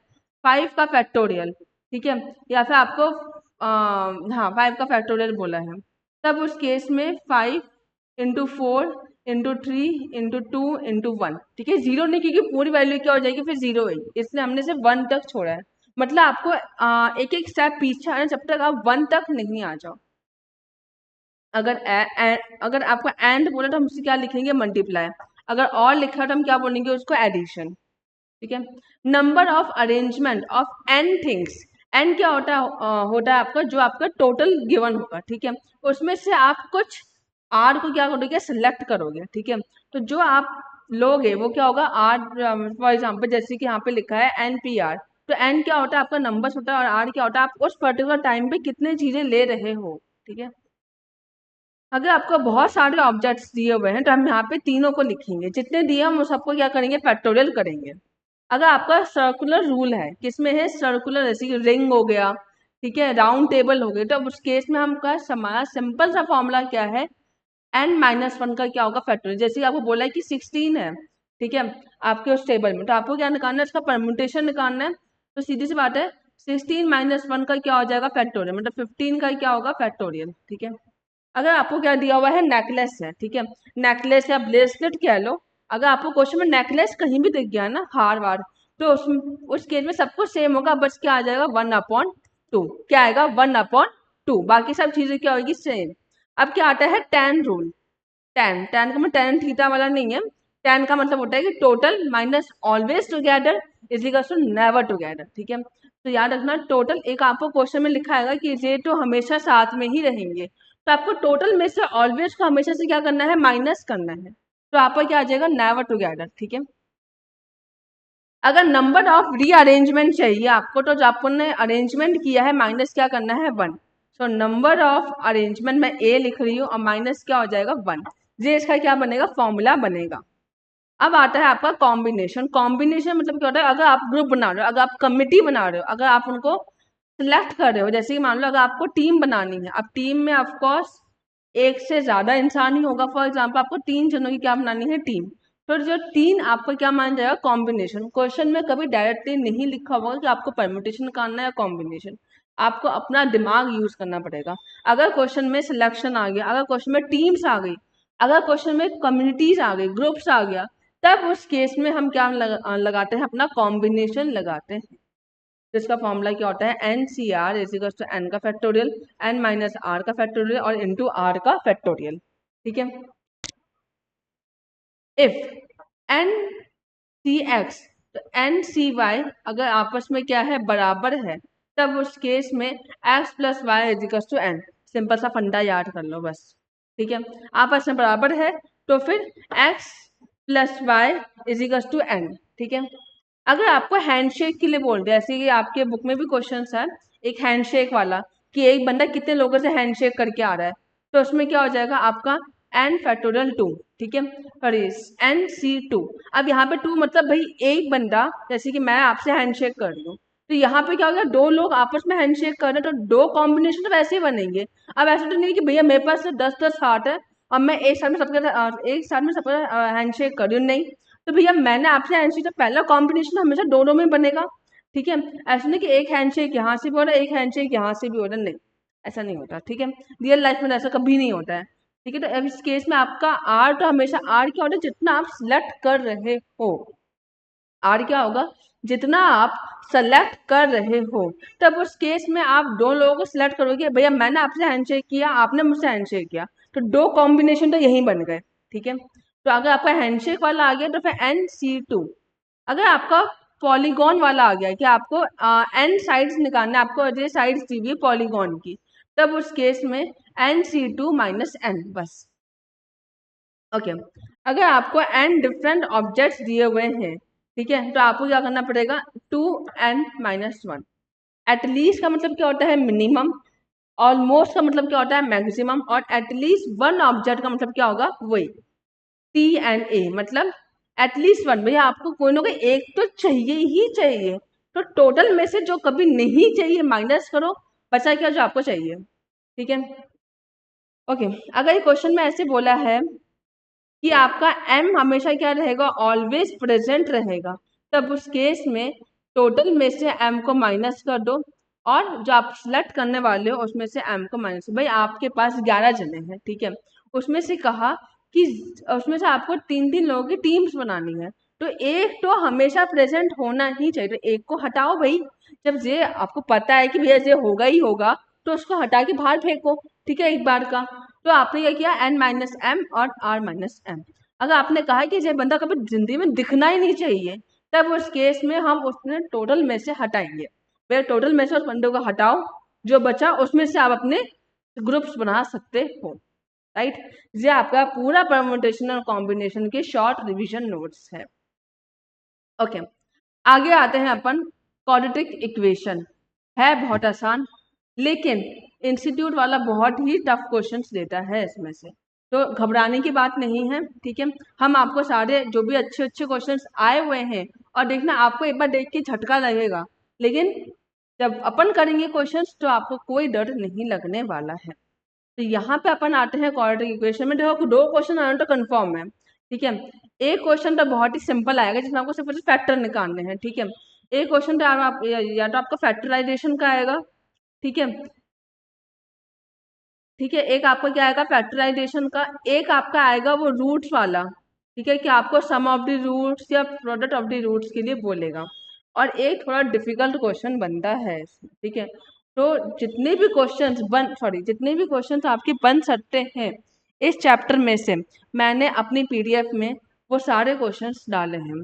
5 का फैक्टोरियल, ठीक है, या फिर आपको हाँ 5 का फैक्टोरियल बोला है, तब उस केस में 5 इंटू 4 इंटू 3 इंटू 2 इंटू 1, ठीक है, जीरो नहीं, क्योंकि पूरी वैल्यू क्या हो जाएगी, फिर जीरो होगी, इसलिए हमने सिर्फ 1 तक छोड़ा है। मतलब आपको एक एक स्टेप पीछे आना, जब तक आप 1 तक नहीं आ जाओ। अगर अगर आपको एंड बोला तो हम उससे क्या लिखेंगे, मल्टीप्लाई। अगर और लिखा तो हम क्या बोलेंगे, उसको एडिशन, ठीक है। Number of arrangement of N things, N क्या होता है आपका, जो आपका टोटल गिवन होगा, ठीक है, उसमें से आप कुछ आर को क्या करोगे, सिलेक्ट करोगे, ठीक है। तो जो आप लोगे वो क्या होगा, आर, फॉर एग्जाम्पल जैसे कि यहाँ पे लिखा है एन पी आर, तो एन क्या होता है, आपका नंबर्स होता है, और आर क्या होता है, आप उस पर्टिकुलर टाइम पे कितने चीजें ले रहे हो, ठीक है। अगर आपको बहुत सारे ऑब्जेक्ट्स दिए हुए हैं तो हम यहाँ पे तीनों को लिखेंगे, जितने दिए हम उस सबको क्या करेंगे, फैक्टोरियल करेंगे। अगर आपका सर्कुलर रूल है, किसमें है, सर्कुलर, जैसे कि रिंग हो गया, ठीक है, राउंड टेबल हो गया, तो उस केस में हमका हमारा सिंपल सा फॉर्मूला क्या है, एन माइनस वन का क्या होगा, फैक्टोरियल। जैसे कि आपको बोला है कि 16 है, ठीक है, आपके उस टेबल में, तो आपको क्या निकालना है, इसका परम्यूटेशन निकालना है। तो सीधी सी बात है, 16 माइनस वन का क्या हो जाएगा, फैक्टोरियल, मतलब 15 का क्या होगा, फैक्टोरियल, ठीक है। अगर आपको क्या दिया हुआ है, नेकलेस है, ठीक है, नेकलेस या ब्रेसलेट कह लो। अगर आपको क्वेश्चन में नेकलेस कहीं भी दिख गया ना, हार वार, तो उस केस में सब कुछ सेम होगा, बस क्या आ जाएगा, 1/2। क्या आएगा, 1/2। बाकी सब चीजें क्या होगी, सेम। अब क्या आता है, टेन रूल। टेन टेन का मतलब टेन थीटा वाला नहीं है। टेन का मतलब होता है कि total minus always together is equal to never together, ठीक है। तो याद रखना, टोटल एक आपको क्वेश्चन में लिखा है कि ये तो हमेशा साथ में ही रहेंगे, तो आपको टोटल में से ऑलवेज को हमेशा से क्या करना है, माइनस करना है। तो आपका क्या आ जाएगा, नेवर टुगेदर, ठीक है। अगर नंबर ऑफ रीअरेंजमेंट चाहिए आपको, तो जो आपने अरेंजमेंट किया है माइनस क्या करना है, 1। सो नंबर ऑफ अरेंजमेंट मैं ए लिख रही हूँ और माइनस क्या हो जाएगा, 1। ये इसका क्या बनेगा, फॉर्मूला बनेगा। अब आता है आपका कॉम्बिनेशन। कॉम्बिनेशन मतलब क्या होता है, अगर आप ग्रुप बना रहे हो, अगर आप कमिटी बना रहे हो, अगर आप उनको सिलेक्ट कर रहे हो, जैसे कि मान लो अगर आपको टीम बनानी है, अब टीम में ऑफकोर्स एक से ज्यादा इंसान ही होगा। फॉर एग्जाम्पल आपको 3 जनों की क्या बनानी है, टीम। तो जो तीन आपको क्या मान जाएगा, कॉम्बिनेशन। क्वेश्चन में कभी डायरेक्टली नहीं लिखा होगा कि आपको परम्यूटेशन करना है या कॉम्बिनेशन, आपको अपना दिमाग यूज करना पड़ेगा। अगर क्वेश्चन में सिलेक्शन आ गया, अगर क्वेश्चन में टीम्स आ गई, अगर क्वेश्चन में कम्युनिटीज आ गई, ग्रुप्स आ गया, तब उस केस में हम क्या लगाते हैं, अपना कॉम्बिनेशन लगाते हैं। तो इसका फॉर्मूला क्या होता है, N C R is equal to N का फैक्टोरियल, एन माइनस आर का फैक्टोरियल और इंटू आर का फैक्टोरियल, ठीक है। इफ एन सी एक्स तो एन सी वाई अगर आपस में क्या है, बराबर है, तब उस केस में X plus Y is equal to N. Simple सा फंडा याद कर लो बस, ठीक है। आपस में बराबर है तो फिर X plus Y is equal to N, ठीक है। अगर आपको हैंडशेक के लिए बोल रहे हैं, ऐसे कि आपके बुक में भी क्वेश्चन है एक हैंडशेक वाला, कि एक बंदा कितने लोगों से हैंडशेक करके आ रहा है, तो उसमें क्या हो जाएगा आपका एन फैक्टोरियल 2, ठीक है। और एन सी 2। अब यहाँ पे 2 मतलब भाई एक बंदा, जैसे कि मैं आपसे हैंडशेक कर रही हूँ, तो यहाँ पे क्या हो गया, 2 लोग आपस में हैंडशेक कर रहे हैं, तो 2 कॉम्बिनेशन तो वैसे ही बनेंगे। अब ऐसा तो नहीं कि भैया मेरे पास 10-10 हाथ है और मैं एक साथ में सबके एक साथ में सब हैंडशेक कर रही हूँ, नहीं। तो भैया मैंने आपसे हैंडशेक, तो पहला कॉम्बिनेशन हमेशा दोनों में बनेगा, ठीक है। ऐसा नहीं कि एक हैंडशेक यहाँ से भी हो रहा है, एक हैंडशेक यहाँ से भी हो रहा है, नहीं, ऐसा नहीं होता, ठीक है। रियल लाइफ में ऐसा कभी नहीं होता है, ठीक है। तो अब इस केस में आपका आर, तो हमेशा आर क्या होता है, जितना आप सिलेक्ट कर रहे हो, आर क्या होगा, जितना आप सेलेक्ट कर रहे हो। तब उस केस में आप 2 लोगों को सिलेक्ट करोगे, भैया मैंने आपसे हैंडशेक किया, आपने मुझसे हैंडशेक किया, तो 2 कॉम्बिनेशन तो यही बन गए, ठीक है। तो अगर आपका हैंडशेक वाला आ गया तो फिर एन सी 2। अगर आपका पॉलीगॉन वाला आ गया कि आपको एन साइड्स निकालना है, आपको ये साइड्स दी हुई है पॉलीगॉन की, तब उस केस में एन सी 2 माइनस एन, बस, ओके। अगर आपको एन डिफरेंट ऑब्जेक्ट्स दिए हुए हैं, ठीक है, तो आपको क्या करना पड़ेगा, 2n-1। एटलीस्ट का मतलब क्या होता है, मिनिमम। ऑलमोस्ट का मतलब क्या होता है, मैक्सिमम। और एटलीस्ट वन ऑब्जेक्ट का मतलब क्या होगा, वही T&A, मतलब एटलीस्ट वन। भैया आपको कोई ना कोई एक तो चाहिए ही चाहिए, तो टोटल में से जो कभी नहीं चाहिए माइनस करो, बचा क्या जो आपको चाहिए, ठीक है। ओके, अगर ये क्वेश्चन में ऐसे बोला है कि आपका m हमेशा क्या रहेगा, ऑलवेज प्रेजेंट रहेगा, तब उस केस में टोटल में से m को माइनस कर दो, और जो आप सिलेक्ट करने वाले हो उसमें से m को माइनस। भाई आपके पास 11 जने हैं, ठीक है, उसमें से कहा कि उसमें से आपको 3-3 लोगों की टीम्स बनानी है, तो एक तो हमेशा प्रेजेंट होना ही चाहिए, तो एक को हटाओ भाई। जब ये आपको पता है कि भैया ये होगा ही होगा, तो उसको हटा के बाहर फेंको, ठीक है, एक बार का। तो आपने क्या किया, n-m और r-m। अगर आपने कहा कि ये बंदा कभी जिंदगी में दिखना ही नहीं चाहिए, तब उस केस में हम उसने टोटल में से हटाएंगे। वे टोटल में से उस बंदे को हटाओ, जो बचा उसमें से आप अपने ग्रुप्स बना सकते हो, राइट। ये आपका पूरा परम्यूटेशन और कॉम्बिनेशन के शॉर्ट रिवीजन नोट्स है, ओके। आगे आते हैं अपन, क्वाड्रेटिक इक्वेशन। है बहुत आसान, लेकिन इंस्टीट्यूट वाला बहुत ही टफ क्वेश्चंस देता है इसमें से, तो घबराने की बात नहीं है, ठीक है। हम आपको सारे जो भी अच्छे अच्छे क्वेश्चंस आए हुए हैं, और देखना आपको एक बार देख के झटका लगेगा, लेकिन जब अपन करेंगे क्वेश्चंस तो आपको कोई डर नहीं लगने वाला है। तो यहाँ पे अपन आते हैं क्वाड्रेटिक इक्वेशन में। देखो 2 क्वेश्चन आना तो कंफर्म है, ठीक है। एक क्वेश्चन तो बहुत ही सिंपल आएगा, जिसमें आपको सिर्फ फैक्टर निकालने हैं, ठीक है। एक क्वेश्चन तो आप या तो आपका फैक्टराइजेशन का आएगा, ठीक है। ठीक है, एक आपका क्या आएगा फैक्टराइजेशन का, एक आपका आएगा वो रूट्स वाला। ठीक है, कि आपको सम ऑफ द रूट्स या प्रोडक्ट ऑफ द रूट्स के लिए बोलेगा, और एक थोड़ा डिफिकल्ट क्वेश्चन बनता है इसमें। ठीक है, तो जितने भी क्वेश्चंस आपके बन सकते हैं इस चैप्टर में से, मैंने अपनी पीडीएफ में वो सारे क्वेश्चंस डाले हैं।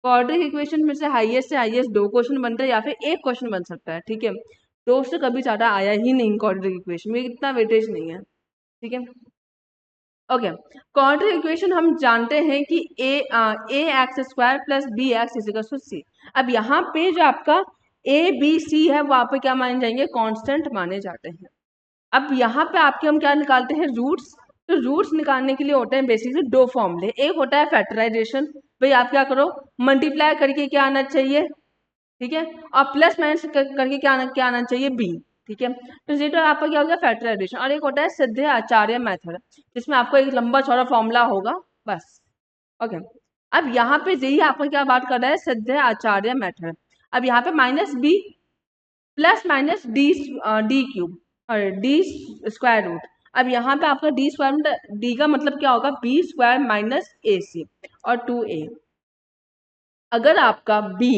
क्वाड्रेटिक इक्वेशन में से हाईएस्ट 2 क्वेश्चन बनते हैं या फिर एक क्वेश्चन बन सकता है। ठीक है, 2 से कभी ज्यादा आया ही नहीं क्वाड्रेटिक इक्वेशन में, इतना वेटेज नहीं है। ठीक है, ओके। क्वाड्रेटिक इक्वेशन हम जानते हैं कि A X square plus B X is equal to C. अब यहाँ पे जो आपका ए बी सी है वहां पे क्या माने जाएंगे, कांस्टेंट माने जाते हैं। अब यहाँ पे आपके हम क्या निकालते हैं, रूट्स। तो रूट्स निकालने के लिए होते हैं बेसिकली 2 फॉर्मूले, एक होता है फैक्टराइजेशन, भाई आप क्या करो मल्टीप्लाई करके क्या आना चाहिए, ठीक है, और प्लस माइनस करके क्या आना चाहिए, बी। ठीक है, तो ये तो आपका क्या हो गया फैक्टराइजेशन। और एक होता है सीधे आचार्य मेथड, जिसमें आपको एक लंबा चौड़ा फॉर्मूला होगा बस। ओके, अब यहाँ पे यही आपका क्या बात कर रहा है, सीधे आचार्य मेथड। अब यहाँ पे minus B plus minus D D cube और डी स्क्वायर रूट। अब यहाँ पे आपका डी स्क्वायर, डी का मतलब क्या होगा, बी स्क्वायर माइनस ए सी और 2a। अगर आपका b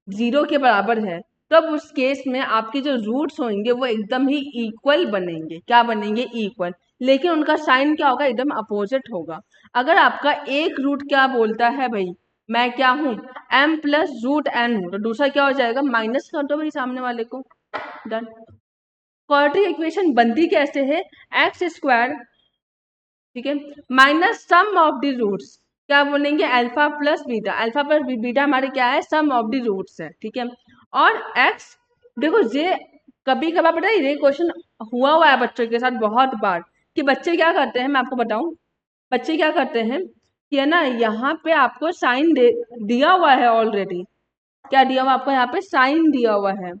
0 के बराबर है तब उस केस में आपके जो रूट्स होंगे वो एकदम ही इक्वल बनेंगे। क्या बनेंगे, इक्वल। लेकिन उनका साइन क्या होगा, एकदम अपोजिट होगा। अगर आपका एक रूट क्या बोलता है, भाई मैं क्या हूं, m प्लस रूट n हूं, तो दूसरा क्या हो जाएगा, माइनस कर दो भाई सामने वाले को, डन। क्वाड्रेटिक इक्वेशन बनती कैसे है, एक्स स्क्वायर, ठीक है, minus sum of the roots, क्या बोलेंगे, alpha plus beta. Alpha plus beta हमारे क्या है, सम ऑफ द रूट्स है। ठीक है, और एक्स, देखो ये कभी कभार पता है ये क्वेश्चन हुआ है बच्चों के साथ बहुत बार, कि बच्चे क्या करते हैं, मैं आपको बताऊं, बच्चे क्या करते हैं कि है ना, यहाँ पे आपको साइन दिया हुआ है ऑलरेडी। क्या दिया हुआ आपको, यहाँ पे साइन दिया हुआ है,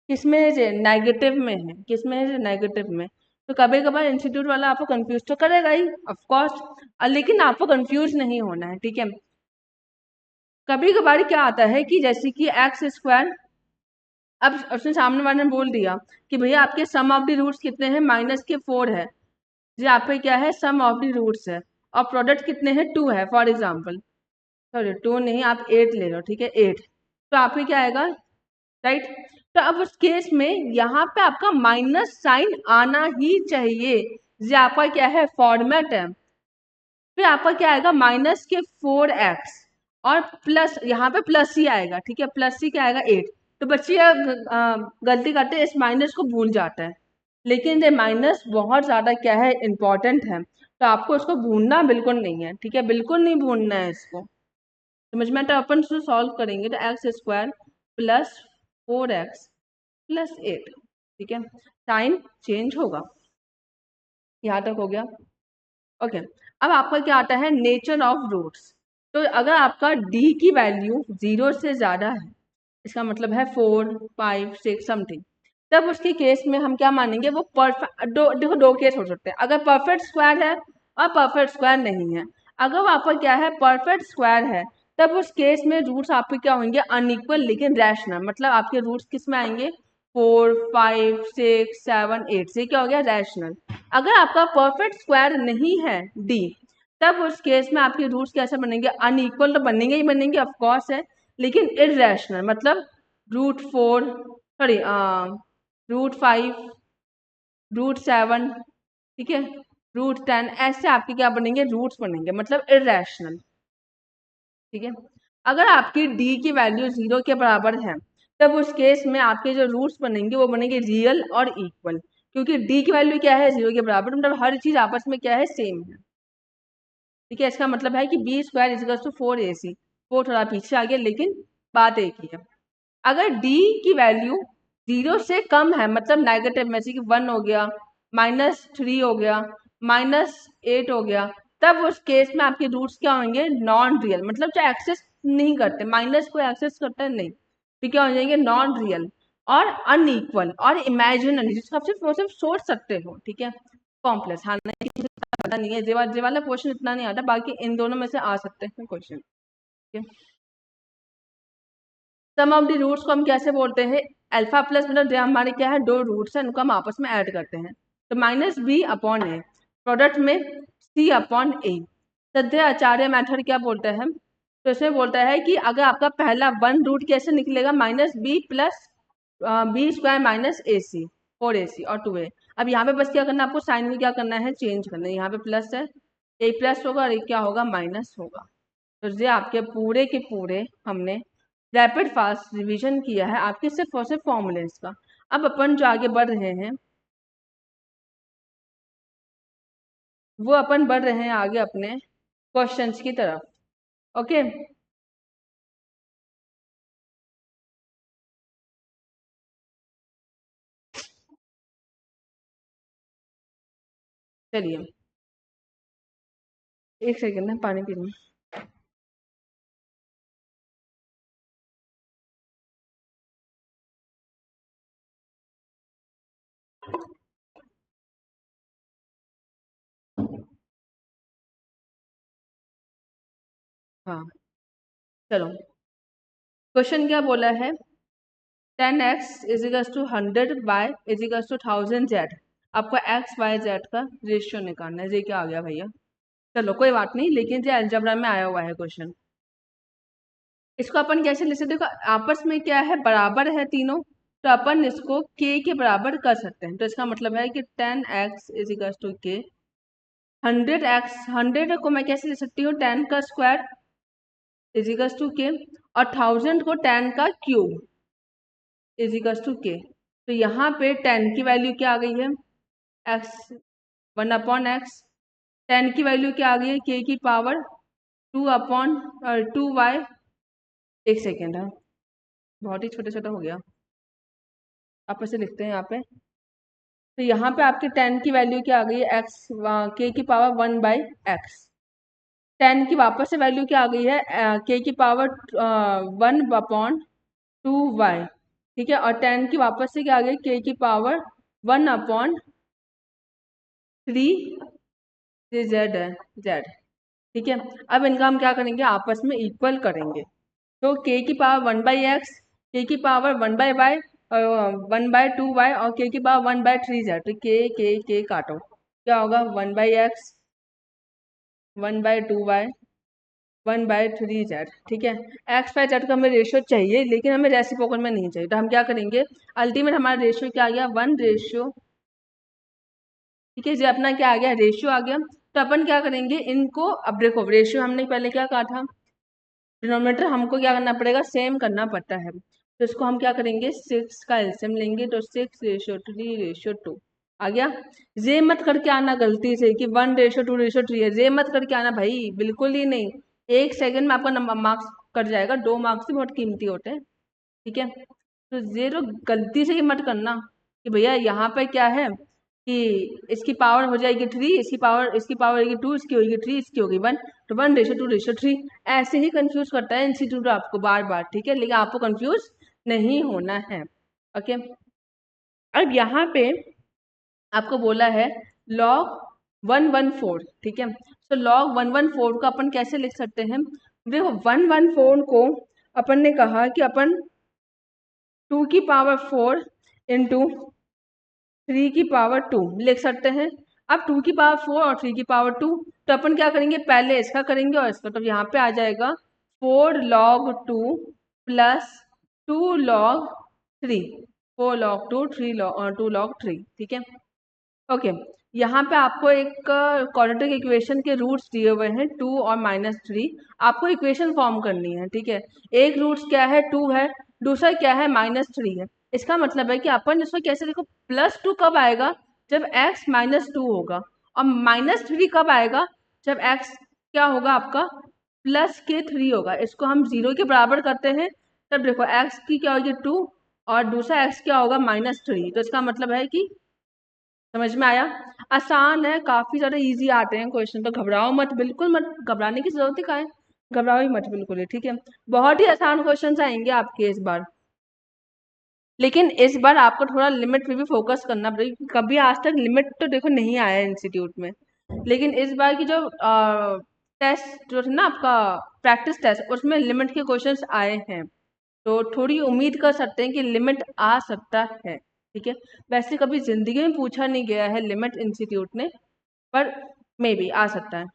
किसमें है, नेगेटिव में है, किसमें है, नेगेटिव में। तो कभी कभार इंस्टीट्यूट वाला आपको कंफ्यूज तो करेगा ही ऑफ कोर्स, लेकिन आपको कंफ्यूज नहीं होना है। ठीक है, कभी कभार क्या आता है कि जैसे कि एक्स स्क्वायर, अब उसने सामने वाले ने बोल दिया कि भैया आपके सम ऑफ द रूट्स कितने हैं, माइनस के 4 है, ये आप पे क्या है, सम ऑफ द रूट्स है, और प्रोडक्ट कितने हैं, 2 है फॉर एग्जाम्पल, सॉरी 2 नहीं, आप 8 ले लो, ठीक है 8। तो आपके क्या आएगा, राइट। तो अब उस केस में यहाँ पे आपका माइनस साइन आना ही चाहिए, ये आपका क्या है, फॉर्मेट है। फिर आपका क्या आएगा, माइनस के 4x, और प्लस यहाँ पे प्लस ही आएगा। ठीक है, प्लस ही क्या आएगा, 8। तो बच्चे गलती करते हैं, इस माइनस को भूल जाता है, लेकिन ये माइनस बहुत ज्यादा क्या है, इंपॉर्टेंट है, तो आपको इसको भूलना बिल्कुल नहीं है। ठीक है, बिल्कुल नहीं भूलना है इसको, समझ में। तो अपन इसको सॉल्व करेंगे, तो x square plus 4x plus 8, ठीक है, साइन चेंज होगा। यहाँ तक हो गया, ओके। अब आपका क्या आता है, नेचर ऑफ रूट्स। तो अगर आपका d की वैल्यू 0 से ज्यादा है, इसका मतलब है 4 5 6 समथिंग, तब उसके केस में हम क्या मानेंगे, वो परफेक्ट, देखो 2 केस हो सकते हैं, अगर परफेक्ट स्क्वायर है और परफेक्ट स्क्वायर नहीं है। अगर वो आपका क्या है, परफेक्ट स्क्वायर है, तब उस केस में रूट्स आपके क्या होंगे, अनइक्वल लेकिन रैशनल, मतलब आपके रूट्स किस में आएंगे, 4 5 6 7 8 से क्या हो गया, रैशनल। अगर आपका परफेक्ट स्क्वायर नहीं है डी, तब उस केस में आपके रूट्स कैसे बनेंगे, अनइक्वल तो बनेंगे ही बनेंगे ऑफ कोर्स है, लेकिन इरेशनल, मतलब √4, सॉरी √5, √7, ठीक है, √10, ऐसे आपके क्या बनेंगे, रूट्स बनेंगे, मतलब इरेशनल। ठीक है, अगर आपकी डी की वैल्यू 0 के बराबर है, तब उस केस में आपके जो रूट्स बनेंगे वो बनेंगे रियल और इक्वल, क्योंकि डी की वैल्यू क्या है, 0 के बराबर, मतलब हर चीज आपस में क्या है, सेम है। ठीक है, इसका मतलब है कि B square is to 4ac, वो थोड़ा पीछे आ गया लेकिन बात एक ही है। अगर d की वैल्यू 0 से कम है, मतलब नेगेटिव में से कि 1 हो गया, -3 हो गया, -8 हो गया, तब उस केस में आपके रूट्स क्या होंगे, नॉन रियल, मतलब जो एक्सेस नहीं करते, माइनस को एक्सेस करते हैं नहीं, तो क्या हो जाएंगे, नॉन रियल और अनइक्वल और इमेजिनरी, जिसको आप सिर्फ सोच सकते हो। ठीक है, कॉम्प्लेक्स, हाँ नहीं पता नहीं है, जे वाला क्वेश्चन इतना नहीं आता, बाकी इन दोनों में से आ सकते हैं क्वेश्चन। ठीक है, सम ऑफ द रूट्स को हम कैसे बोलते हैं, अल्फा प्लस, मतलब जो हमारे क्या है, 2 रूट्स हैं उनको हम आपस में ऐड करते हैं। तो -b/a, प्रोडक्ट में c/a। सध्या आचार्य मेथड क्या बोलता है, तो इसमें बोलता है कि अगर आपका पहला वन रूट कैसे निकलेगा, -b plus b² minus ac, 4ac और 2a। अब यहाँ पे बस क्या करना है, आपको साइन में क्या करना है, चेंज करना है। यहाँ पे प्लस है, a प्लस होगा और एक क्या होगा, माइनस होगा। तो ये आपके पूरे के पूरे हमने रैपिड फास्ट रिवीजन किया है आपके सिर्फ और सिर्फ फॉर्मूलेस का। अब अपन जो आगे बढ़ रहे हैं, वो अपन बढ़ रहे हैं आगे अपने क्वेश्चंस की तरफ। ओके, चलिए एक सेकेंड में पानी पी लूँ। हाँ, चलो क्वेश्चन क्या बोला है, 10x is equals to 100 Y is equals to 1000 Z. आपको एक्स वाई जेड का रेशियो निकालना है। ये क्या आ गया भैया, चलो कोई बात नहीं, लेकिन ये अलजेब्रा में आया हुआ है क्वेश्चन। इसको अपन कैसे लिख सकते, देखो आपस में क्या है, बराबर है तीनों, तो अपन इसको k के बराबर कर सकते हैं। तो इसका मतलब है कि 10x is equals to k। 100x, 100 को मैं कैसे लिख सकती हूँ, 10 का square is equals to k, और 1000 को 10 का cube is equals to k। तो यहाँ पे 10 की वैल्यू क्या आ गई है, x, 1/x। 10 की वैल्यू क्या आ गई है, k की पावर 2/2y। एक सेकेंड है, बहुत ही छोटा छोटा हो गया, आप ऐसे लिखते हैं यहाँ पे। तो यहाँ पे आपके 10 की वैल्यू क्या आ गई है, x, k की पावर 1/x। 10 की वापस से वैल्यू क्या आ गई है, k की पावर 1/2y। ठीक है, और 10 की वापस से क्या आ गई, k की पावर 1/3 जेड है, जेड। ठीक है, अब इनका हम क्या करेंगे, आपस में इक्वल करेंगे। तो k की पावर 1/x, k की पावर 1/y, 1/2y और k की पावर 1/3 जेड। तो k काटो, क्या होगा, 1/x, 1/2y, 1/3 जेड। ठीक है, एक्स वाई जेड का हमें रेशियो चाहिए, लेकिन हमें रेसिप्रोकल में नहीं चाहिए। तो हम क्या करेंगे, अल्टीमेट हमारा रेशियो क्या आ गया, 1:। ठीक है जी, अपना क्या आ गया, रेशियो आ गया। तो अपन क्या करेंगे इनको, अब देखो रेशियो हमने पहले क्या कहा था, डिनोमिनेटर हमको क्या करना पड़ेगा, सेम करना पड़ता है। तो इसको हम क्या करेंगे, 6 का एलसीएम लेंगे, तो 6:3:2 आ गया। ये मत करके आना गलती से कि 1:2:3 है, ये मत करके आना भाई, बिल्कुल ही नहीं। एक सेकंड में आपका नंबर मार्क्स कट जाएगा, 2 मार्क्स भी बहुत कीमती होते हैं। ठीक है, तो ये तो गलती से ही मत करना कि भैया यहाँ पे क्या है कि इसकी पावर हो जाएगी 3, इसकी पावर होगी 2, इसकी होगी 3, इसकी होगी 1, तो 1:2:3। ऐसे ही कंफ्यूज करता है इंस्टीट्यूट आपको बार बार। ठीक है, लेकिन आपको कंफ्यूज नहीं होना है। ओके, अब यहाँ पे आपको बोला है log 114। ठीक है, तो log 114 को अपन कैसे लिख सकते हैं, देखो 114 को अपन ने कहा कि अपन 2 की पावर 4 इंटू 3 की पावर 2 लिख सकते हैं। अब 2 की पावर 4 और 3 की पावर 2, तो अपन क्या करेंगे, पहले इसका करेंगे और इसका। तो यहाँ पे आ जाएगा 4 log 2 plus 2 log 3, 4 log 2, 2 log 3। ठीक है, ओके। यहाँ पे आपको एक क्वाड्रेटिक इक्वेशन के रूट्स दिए हुए हैं 2 और -3। आपको इक्वेशन फॉर्म करनी है। ठीक है, एक रूट्स क्या है, 2 है, दूसरा क्या है, -3 है। इसका मतलब है कि अपन इसको कैसे देखो, +2 कब आएगा, जब x -2 होगा, और -3 कब आएगा, जब x क्या होगा आपका, +3 होगा। इसको हम 0 के बराबर करते हैं, तब देखो x की क्या होगी 2 और दूसरा x क्या होगा, -3। तो इसका मतलब है कि, समझ में आया, आसान है, काफी ज्यादा इजी आते हैं क्वेश्चन। तो घबराओ मत, बिल्कुल मत, घबराने की जरूरत ही का है, घबराओ ही मत बिल्कुल ही। ठीक है, बहुत ही आसान क्वेश्चन आएंगे आपके इस बार, लेकिन इस बार आपको थोड़ा लिमिट पे भी फोकस करना पड़ेगा। कभी आज तक लिमिट तो देखो नहीं आया इंस्टीट्यूट में, लेकिन इस बार की जो टेस्ट जो थे ना आपका, प्रैक्टिस टेस्ट, उसमें लिमिट के क्वेश्चंस आए हैं। तो थोड़ी उम्मीद कर सकते हैं कि लिमिट आ सकता है। ठीक है, वैसे कभी जिंदगी में पूछा नहीं गया है लिमिट इंस्टीट्यूट ने, पर मे बी आ सकता है।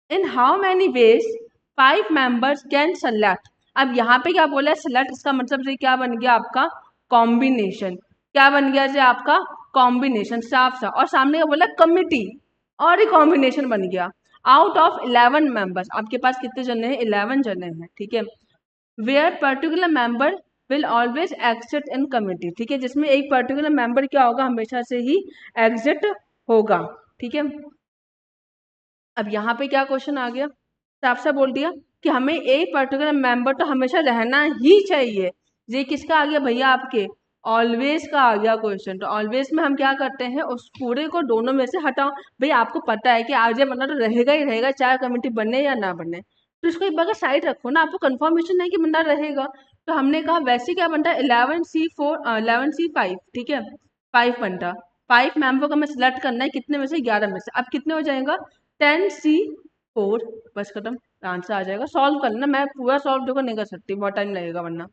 In how many veg 5 members can select. अब यहाँ पे क्या बोला है सेलेक्ट, इसका मतलब ये क्या बन गया आपका कॉम्बिनेशन। क्या बन गया जी आपका कॉम्बिनेशन, साफ साफ। और सामने क्या बोला कमिटी, और ही कॉम्बिनेशन बन गया। आउट ऑफ 11 मेंबर्स, आपके पास कितने जने हैं 11 जने हैं, ठीक है। Where particular member will always exit in committee, ठीक है, जिसमें एक पर्टिकुलर मेंबर क्या होगा हमेशा से ही एग्जिट होगा, ठीक है। अब यहाँ पे क्या क्वेश्चन आ गया, साफ साफ बोल दिया कि हमें एक पर्टिकुलर मेंबर तो हमेशा रहना ही चाहिए। ये किसका आ गया भैया आपके ऑलवेज का आ गया क्वेश्चन। तो ऑलवेज में हम क्या करते हैं उस पूरे को दोनों में से हटाओ। भाई आपको पता है कि आज ये बंदा तो रहेगा ही रहेगा, चाहे कमेटी बने या ना बने, तो इसको एक बार साइड रखो ना, आपको कंफर्मेशन है कि बंदा रहेगा। तो हमने कहा वैसे क्या बनता है 11C4 11C5, ठीक है, 5 बनता। 5 मेंबर को हमें सिलेक्ट करना है कितने में से 11 में से। अब कितने हो जाएगा 10C4, बस खत्म, आंसर आ जाएगा। सॉल्व कर लेना, मैं पूरा सॉल्व देखो नहीं कर सकती, बहुत टाइम लगेगा वरना,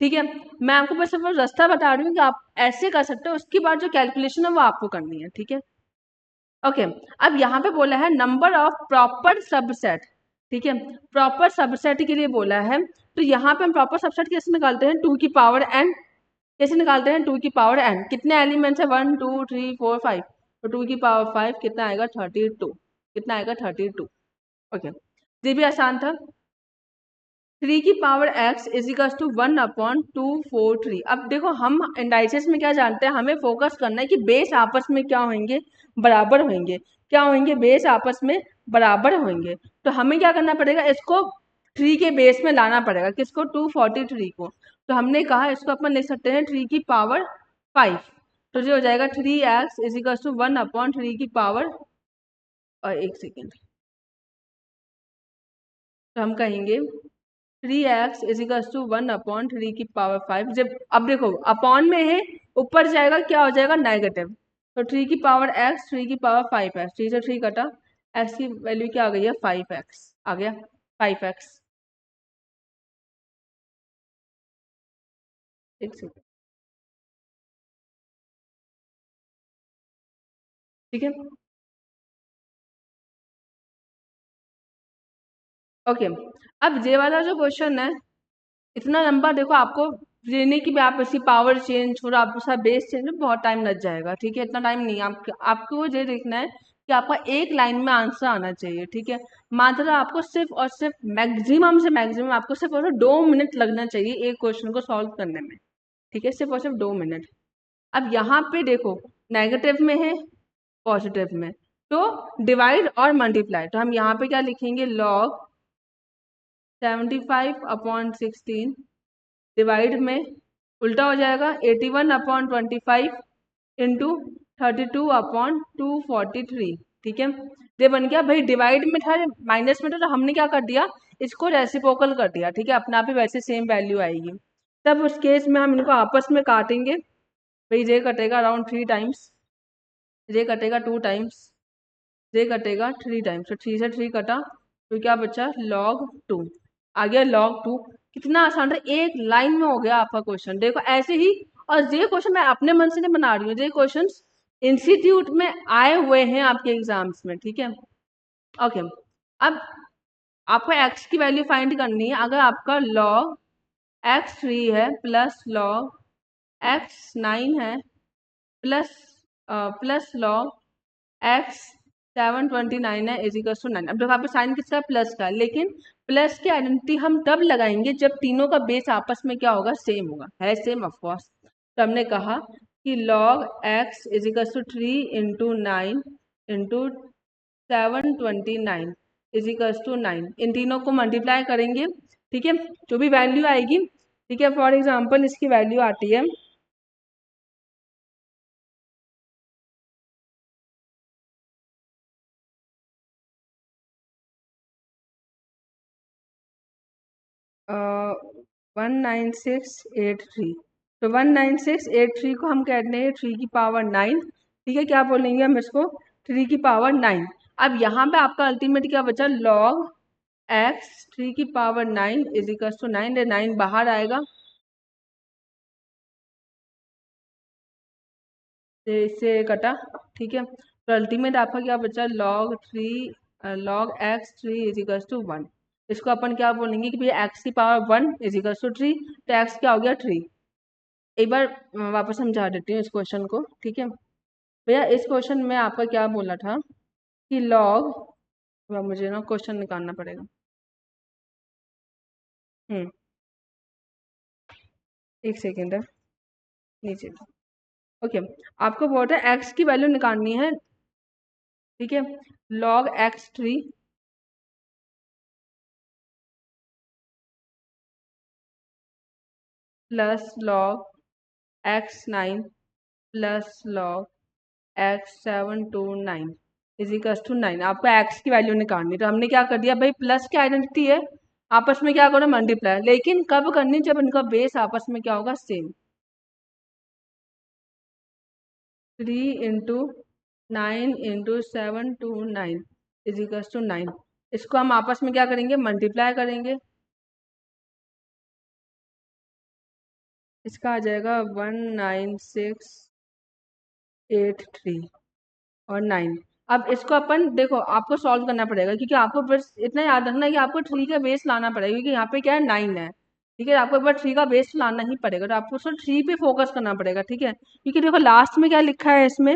ठीक है। मैं आपको बस सिर्फ रास्ता बता रही हूँ कि आप ऐसे कर सकते हो, उसके बाद जो कैलकुलेशन है वो आपको करनी है, ठीक है। ओके, अब यहाँ पे बोला है नंबर ऑफ प्रॉपर सबसेट, ठीक है, प्रॉपर सबसेट के लिए बोला है। तो यहाँ पे हम प्रॉपर सबसेट कैसे निकालते हैं 2 की पावर n, कैसे निकालते हैं 2 की पावर n, कितने एलिमेंट्स है 1 2 3 4 5, तो 2 की पावर 5 कितना आएगा 32, कितना आएगा 32। ओके, ये भी आसान था। 3 की power x is equal to 1/243। अब देखो हम इंडाइसेस में क्या जानते हैं, हमें फोकस करना है कि बेस आपस में क्या होंगे बराबर होंगे, क्या होंगे बेस आपस में बराबर होंगे। तो हमें क्या करना पड़ेगा इसको 3 के बेस में लाना पड़ेगा, किसको 243 को। तो हमने कहा इसको अपन लिख सकते हैं 3 की पावर 5। तो जो हो जाएगा 3x इज इक्वल टू 1/3 की पावर, और एक सेकेंड, तो हम कहेंगे 3x इज इक्वल टू 1/3 की पावर 5। जब अब देखो अपॉन में है, ऊपर जाएगा क्या हो जाएगा नेगेटिव। तो 3 की पावर x 3 की पावर 5 है, 3 से 3 कटा, x की वैल्यू क्या आ गई है 5x आ गया, 5x। एक सेकेंड, ठीक है। ओके, अब ये वाला जो क्वेश्चन है इतना लंबा, देखो आपको लेने की भी आप इसकी पावर चेंज और आप उसका बेस चेंज में बहुत टाइम लग जाएगा, ठीक है, इतना टाइम नहीं। आपको ये देखना है कि आपका एक लाइन में आंसर आना चाहिए, ठीक है। मात्र आपको सिर्फ और सिर्फ मैक्सिमम से मैक्सिमम आपको सिर्फ और सिर्फ 2 मिनट लगना चाहिए एक क्वेश्चन को सॉल्व करने में, ठीक है, सिर्फ और सिर्फ 2 मिनट। अब यहाँ पे देखो नेगेटिव में है पॉजिटिव में, तो डिवाइड और मल्टीप्लाई, तो हम यहाँ पे क्या लिखेंगे लॉग 75/16, डिवाइड में उल्टा हो जाएगा 81/25 इंटू 32/243, ठीक है। ये बन गया, भाई डिवाइड में था माइनस में था तो हमने क्या कर दिया इसको रेसिप्रोकल कर दिया, ठीक है, अपने आप ही वैसे सेम वैल्यू आएगी। तब उस केस में हम इनको आपस में काटेंगे, भाई ये कटेगा अराउंड 3 टाइम्स, ये कटेगा 2 टाइम्स, ये कटेगा 3 टाइम्स, तो 3 से 3 कटा, तो क्या बचा log 2 आ गया, log 2। कितना आसान था, एक लाइन में हो गया आपका क्वेश्चन, देखो ऐसे ही। और ये क्वेश्चन मैं अपने मन से नहीं बना रही हूँ, ये क्वेश्चन इंस्टीट्यूट में आए हुए हैं आपके एग्जाम्स में, ठीक है। ओके, अब आपको x की वैल्यू फाइंड करनी है। अगर आपका log x3 है प्लस log x9 है प्लस प्लस log x729 है इज इक्वल टू 9। अब देखो आपका साइन किसका प्लस का, लेकिन प्लस की आइडेंटिटी हम तब लगाएंगे जब तीनों का बेस आपस में क्या होगा सेम होगा, है सेम ऑफकोर्स। तो हमने कहा कि log x is equal to 3 × 9 into 729 is equal to 9, इन तीनों को मल्टीप्लाई करेंगे, ठीक है, जो भी वैल्यू आएगी, ठीक है। फॉर एग्जाम्पल इसकी वैल्यू आती है 19683। तो 19683 को हम कहते हैं 3 की पावर 9, ठीक है, क्या बोलेंगे हम इसको 3 की पावर 9। अब यहाँ पे आपका अल्टीमेट क्या बचा log x 3 की पावर 9 इज इक्वल टू 9, 9 बाहर आएगा, इससे कटा, ठीक है। तो अल्टीमेट आपका क्या बचा, log x 3 is equals to 1। इसको अपन क्या बोलेंगे कि भैया x की पावर 1 इज इक्वल्स टू 3, तो x क्या हो गया 3। एक बार वापस समझा देती हूँ इस क्वेश्चन को, ठीक है। भैया इस क्वेश्चन में आपका क्या बोला था कि मुझे ना क्वेश्चन निकालना पड़ेगा। हम्म, एक सेकेंड है, नीचे। ओके, आपको बोला था एक्स की वैल्यू निकालनी है, ठीक है। log x 3 plus log x 9 plus log x 7 to 9 is equals to 9। आपको x की वैल्यू निकालनी है, तो हमने क्या कर दिया भाई, प्लस की आइडेंटिटी है, आपस में क्या करो मल्टीप्लाई, लेकिन कब करनी, जब इनका बेस आपस में क्या होगा, same. 3 × 9 × 7 to 9 is equals to 9। इसको हम आपस में क्या करेंगे, मल्टीप्लाई करेंगे। इसका आ जाएगा 19683 और 9। अब इसको अपन देखो, आपको सॉल्व करना पड़ेगा, क्योंकि आपको बस इतना याद रखना है कि आपको 3 का बेस लाना पड़ेगा, क्योंकि यहाँ पे क्या है 9 है, ठीक है। आपको एक बार 3 का बेस लाना ही पड़ेगा, तो आपको उसको 3 पे फोकस करना पड़ेगा, ठीक है। क्योंकि देखो लास्ट में क्या लिखा है, इसमें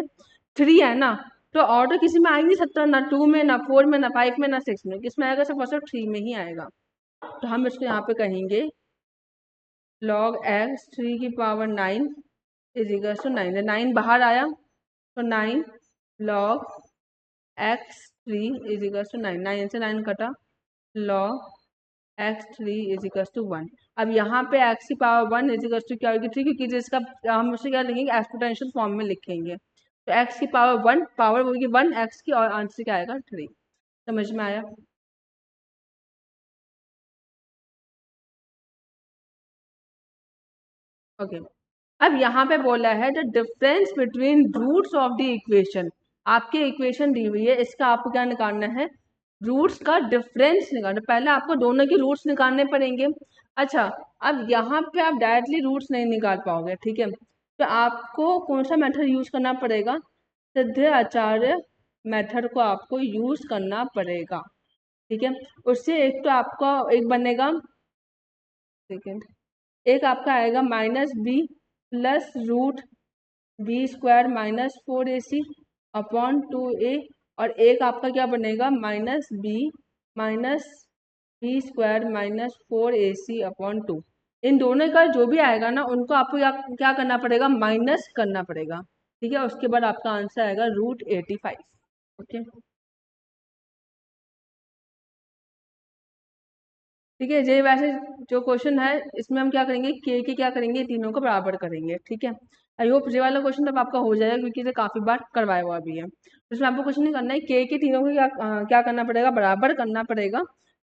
3 है ना, तो ऑर्डर किसी में आ ही नहीं सकता, ना 2 में, ना 4 में, ना 5 में, ना 6 में, किसमें आएगा, सिर्फ और सिर्फ 3 में ही आएगा। तो हम इसको यहाँ पे कहेंगे log x 3 की पावर 9 इज इक्वल टू 9। 9 बाहर आया तो 9 log x 3 is equal to 9। 9 से 9 कटा, log x 3 is equal to 1। अब यहाँ पे x की पावर 1 इज इक्वल टू क्या होगी, 3, क्योंकि जिसका हम उसे क्या लिखेंगे, एक्सपोनेंशियल फॉर्म में लिखेंगे। तो x की पावर 1, पावर होगी 1 x की, और आंसर क्या आएगा 3। समझ में आया। ओके, अब यहाँ पे बोला है the difference between roots of the equation. आपकी इक्वेशन दी हुई है, इसका आपको क्या निकालना है, रूट्स का डिफरेंस निकालना। पहले आपको दोनों के रूट्स निकालने पड़ेंगे। अच्छा, अब यहाँ पे आप डायरेक्टली रूट्स नहीं निकाल पाओगे, ठीक है। तो आपको कौन सा मेथड यूज करना पड़ेगा, सिद्ध आचार्य मेथड को आपको यूज करना पड़ेगा, ठीक है। उससे एक तो आपका एक बनेगा, सेकेंड, एक आपका आएगा -b प्लस √b² - 4ac/2a, और एक आपका क्या बनेगा, -b -b² - 4ac/2। इन दोनों का जो भी आएगा ना, उनको आपको क्या करना पड़ेगा, माइनस करना पड़ेगा, ठीक है। उसके बाद आपका आंसर आएगा √85। ओके, ठीक है। ये वैसे जो क्वेश्चन है, इसमें हम क्या करेंगे, के क्या करेंगे, तीनों को बराबर करेंगे, ठीक है। आई होप ये वाला क्वेश्चन तब आपका हो जाएगा, क्योंकि इसे काफी बार करवाया हुआ भी है। तो इसमें आपको कुछ नहीं करना है, के तीनों को क्या करना पड़ेगा, बराबर करना पड़ेगा,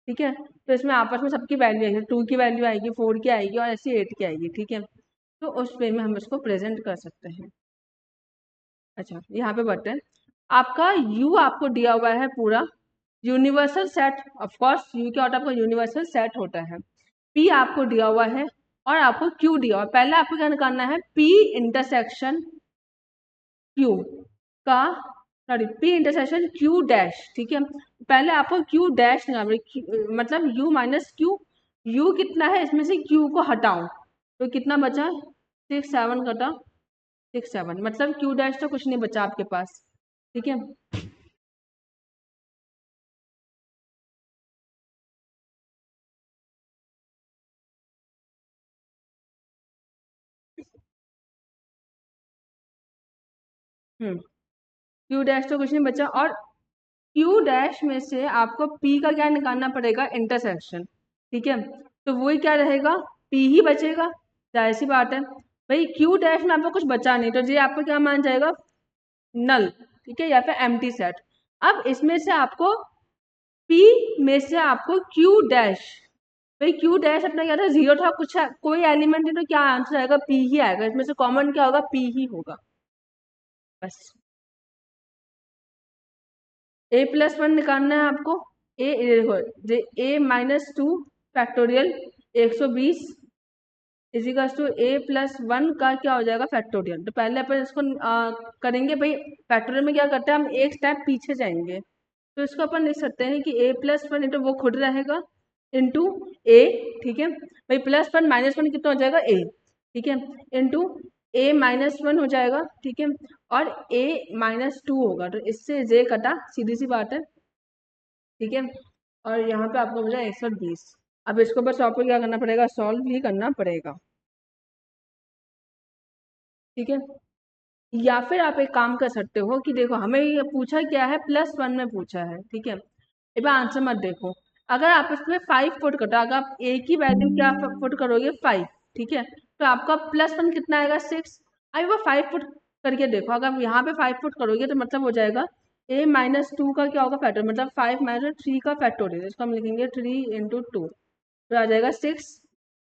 ठीक है। तो इसमें आपस में सबकी वैल्यू आएगी, 2 की वैल्यू आएगी, 4 की आएगी, और ऐसी 8 की आएगी, ठीक है। तो उस वे में हम इसको प्रेजेंट कर सकते हैं। अच्छा, यहाँ पे बढ़ते हैं। आपका यू आपको दिया हुआ है पूरा universal set, of course you क्या होता है, आपका यूनिवर्सल सेट होता है। पी आपको दिया हुआ है और आपको क्यू दिया हुआ है। पहले आपको क्या निकालना है, पी इंटरसेक्शन क्यू का, sorry, P intersection Q dash, ठीक है। पहले आपको क्यू डैश निकालना, मतलब यू माइनस क्यू। यू कितना है, इसमें से क्यू को हटाओ, तो कितना बचा, 6 7 कटा 6 7, मतलब क्यू डैश तो कुछ नहीं बचा आपके पास, ठीक है। क्यू डैश तो कुछ नहीं बचा, और क्यू डैश में से आपको पी का क्या निकालना पड़ेगा, इंटरसेक्शन, ठीक है। तो वही क्या रहेगा, पी ही बचेगा, जाहिर सी बात है। भाई क्यू डैश में आपको कुछ बचा नहीं, तो ये आपको क्या मान जाएगा, नल, ठीक है, या फिर एम्प्टी सेट। अब इसमें से आपको पी में से आपको क्यू डैश, भाई क्यू डैश अपना क्या था, 0 था, कुछ कोई एलिमेंट नहीं, तो क्या आंसर आएगा, पी ही आएगा। इसमें से कॉमन क्या होगा, पी ही होगा, बस। a+1 निकालना है आपको। देखो, A -2 factorial 120 equals to A plus one का क्या हो जाएगा फैक्टोरियल। तो पहले अपन इसको करेंगे भाई, फैक्टोरियल में क्या करते हैं हम, एक स्टेप पीछे जाएंगे। तो इसको अपन लिख सकते हैं कि ए प्लस वन इंटू वो खुद रहेगा इंटू ए, ठीक है भाई, प्लस वन माइनस वन कितना हो जाएगा ए, ठीक है, इंटू ए माइनस वन हो जाएगा, ठीक है, और ए माइनस टू होगा, तो इससे जे कटा, सीधी सी बात है, ठीक है। और यहाँ पे आपको मिला 120। अब इसको बस आपको क्या करना पड़ेगा, सॉल्व ही करना पड़ेगा, ठीक है। या फिर आप एक काम कर सकते हो कि देखो हमें ये पूछा क्या है, प्लस वन में पूछा है, ठीक है। एक बार आंसर मत देखो, अगर आप इसमें फाइव पुट करो, अगर आप ए की वैल्यू क्या पुट करोगे, फाइव, ठीक है, तो आपका प्लस वन कितना आएगा, सिक्स। अभी वो फाइव पुट करके देखो, अगर आप यहाँ पे फाइव पुट करोगे तो मतलब हो जाएगा ए माइनस टू का क्या होगा फैक्टोरियल, मतलब फाइव माइनस थ्री का फैक्टोरियल, इसको हम लिखेंगे थ्री इंटू टू, तो आ जाएगा सिक्स।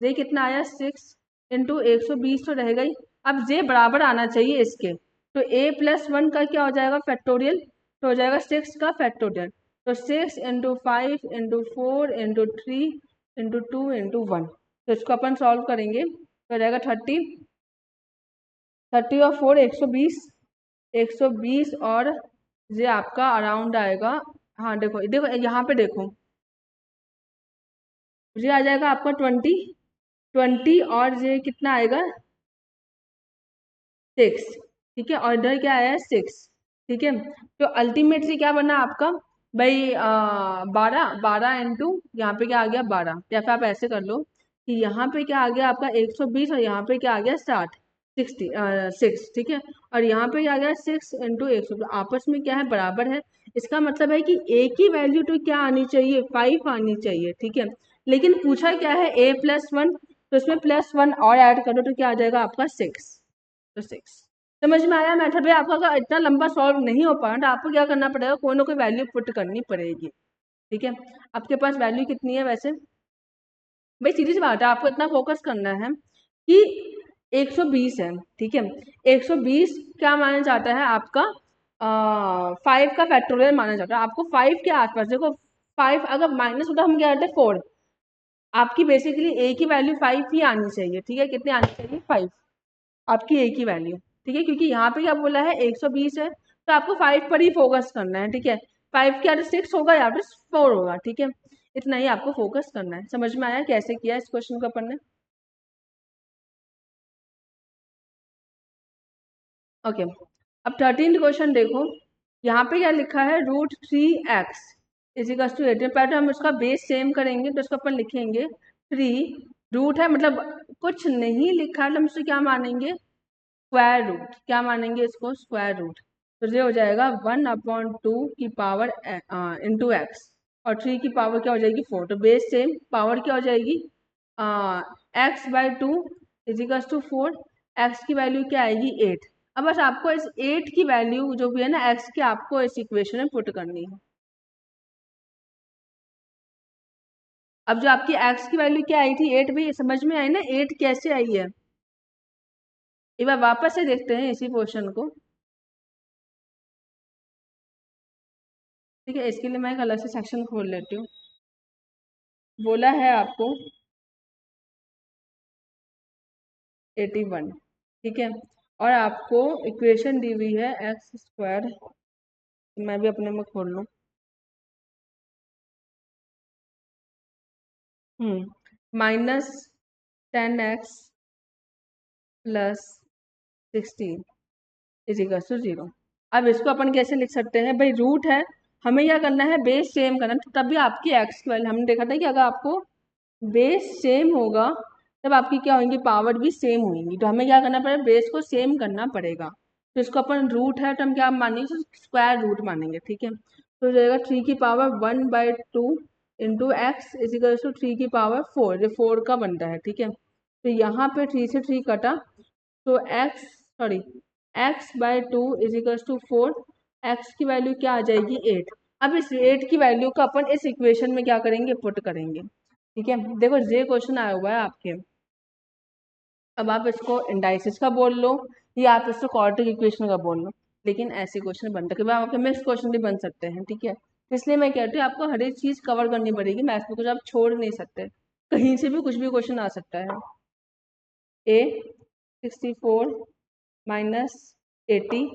ये कितना आया, सिक्स इंटू 120 तो रहेगा ही। अब जे बराबर आना चाहिए इसके, तो ए प्लस वन का क्या हो जाएगा फैक्टोरियल, तो हो जाएगा सिक्स का फैक्टोरियल, तो six into five into four into three into two into one, तो इसको अपन सॉल्व करेंगे तो हो जाएगा थर्टी, थर्टी और फोर 120, 120 और ये आपका अराउंड आएगा, हाँ देखो देखो यहाँ पे देखो, ये आ जाएगा आपका ट्वेंटी, ट्वेंटी और ये कितना आएगा, सिक्स, ठीक है, और इधर क्या आया है, सिक्स, ठीक है। तो अल्टीमेटली क्या बना आपका भाई, बारह, बारह इंटू यहाँ पे क्या आ गया, बारह, या फिर आप ऐसे कर लो कि यहाँ पे क्या आ गया आपका 120 और यहाँ पे क्या आ गया 60, सिक्सटी, सिक्स, ठीक है, और यहाँ पे क्या आ गया सिक्स इंटू 100, तो आपस में क्या है, बराबर है। इसका मतलब है कि ए की वैल्यू तो क्या आनी चाहिए, फाइव आनी चाहिए, ठीक है, लेकिन पूछा क्या है ए प्लस वन, तो इसमें प्लस वन और ऐड करो तो क्या आ जाएगा आपका सिक्स, तो सिक्स। समझ में आया मेथड भाई आपका, अगर इतना लंबा सॉल्व नहीं हो पा रहा तो आपको क्या करना पड़ेगा, कोई ना कोई वैल्यू पुट करनी पड़ेगी, ठीक है। आपके पास वैल्यू कितनी है वैसे, भाई सीधी सी बात है, आपको इतना फोकस करना है कि 120 है, ठीक है, 120 क्या माना जाता है आपका, फाइव का फैक्टोरियल माना जाता है, आपको फाइव के आसपास देखो, फाइव अगर माइनस होता हम क्या करते हैं, फोर, आपकी बेसिकली ए की वैल्यू फाइव ही आनी चाहिए, ठीक है, कितनी आनी चाहिए, फाइव, आपकी ए की वैल्यू, ठीक है, क्योंकि यहाँ पे क्या बोला है 120 है, तो आपको फाइव पर ही फोकस करना है, ठीक है, फाइव के या तो सिक्स होगा या फिर फोर होगा, ठीक है, इतना ही आपको फोकस करना है। समझ में आया कैसे किया इस क्वेश्चन को अपन ने, ओके। अब 13th क्वेश्चन देखो, यहाँ पे क्या लिखा है, root three X equals to 18, पहले हम उसका बेस सेम करेंगे, तो उसको अपन लिखेंगे थ्री, रूट है मतलब कुछ नहीं लिखा है, तो हम इसे क्या मानेंगे, स्क्वायर रूट, क्या मानेंगे इसको, स्क्वायर रूट, तो ये हो जाएगा वन अपॉन टू की पावर इंटू एक्स, और थ्री की पावर क्या हो जाएगी, फोर, तो बेस सेम, पावर क्या हो जाएगी, X by two equals to four, X की वैल्यू क्या आएगी, एट। अब बस आपको इस एट की वैल्यू जो भी है ना एक्स की, आपको इस इक्वेशन में पुट करनी है। अब जो आपकी एक्स की वैल्यू क्या आई थी, एट, भी समझ में आई ना, एट कैसे आई है, एक बार वापस से देखते हैं इसी क्वेश्चन को, ठीक है, इसके लिए मैं एक अलग से सेक्शन खोल लेती हूँ। बोला है आपको 81, ठीक है, और आपको इक्वेशन दी हुई है एक्स स्क्वायर, मैं भी अपने में खोल लूँ, minus 10x plus 16 equal to zero. अब इसको अपन कैसे लिख सकते हैं भाई, रूट है, हमें क्या करना है, बेस सेम करना है, तो तभी आपकी एक्स की वैल्यू, हमने देखा था कि अगर आपको बेस सेम होगा तब आपकी क्या होंगी, पावर भी सेम होंगी, तो हमें क्या करना पड़ेगा, बेस को सेम करना पड़ेगा, तो इसको अपन रूट है तो हम क्या मानेंगे, स्क्वायर रूट मानेंगे, ठीक है, तो हो जाएगा थ्री की power one by two into X equal to three की पावर फोर, ये फोर का बनता है, ठीक है, तो यहाँ पे थ्री से थ्री कटा, तो X, sorry, X by two equals to four, X की वैल्यू क्या आ जाएगी, एट। अब इस एट की वैल्यू को अपन इस इक्वेशन में क्या करेंगे, पुट करेंगे, ठीक है। देखो ये क्वेश्चन आया हुआ है आपके, अब आप इसको इंडाइसिस का बोल लो या आप इसको क्वाड्रेटिक इक्वेशन का बोल लो, लेकिन ऐसे क्वेश्चन बनता है कि आपके मिक्स क्वेश्चन भी बन सकते हैं, ठीक है, तो इसलिए मैं कहती हूँ आपको हर एक चीज़ कवर करनी पड़ेगी, मैथ्स में कुछ आप छोड़ नहीं सकते, कहीं से भी कुछ भी क्वेश्चन आ सकता है। A 64 minus 80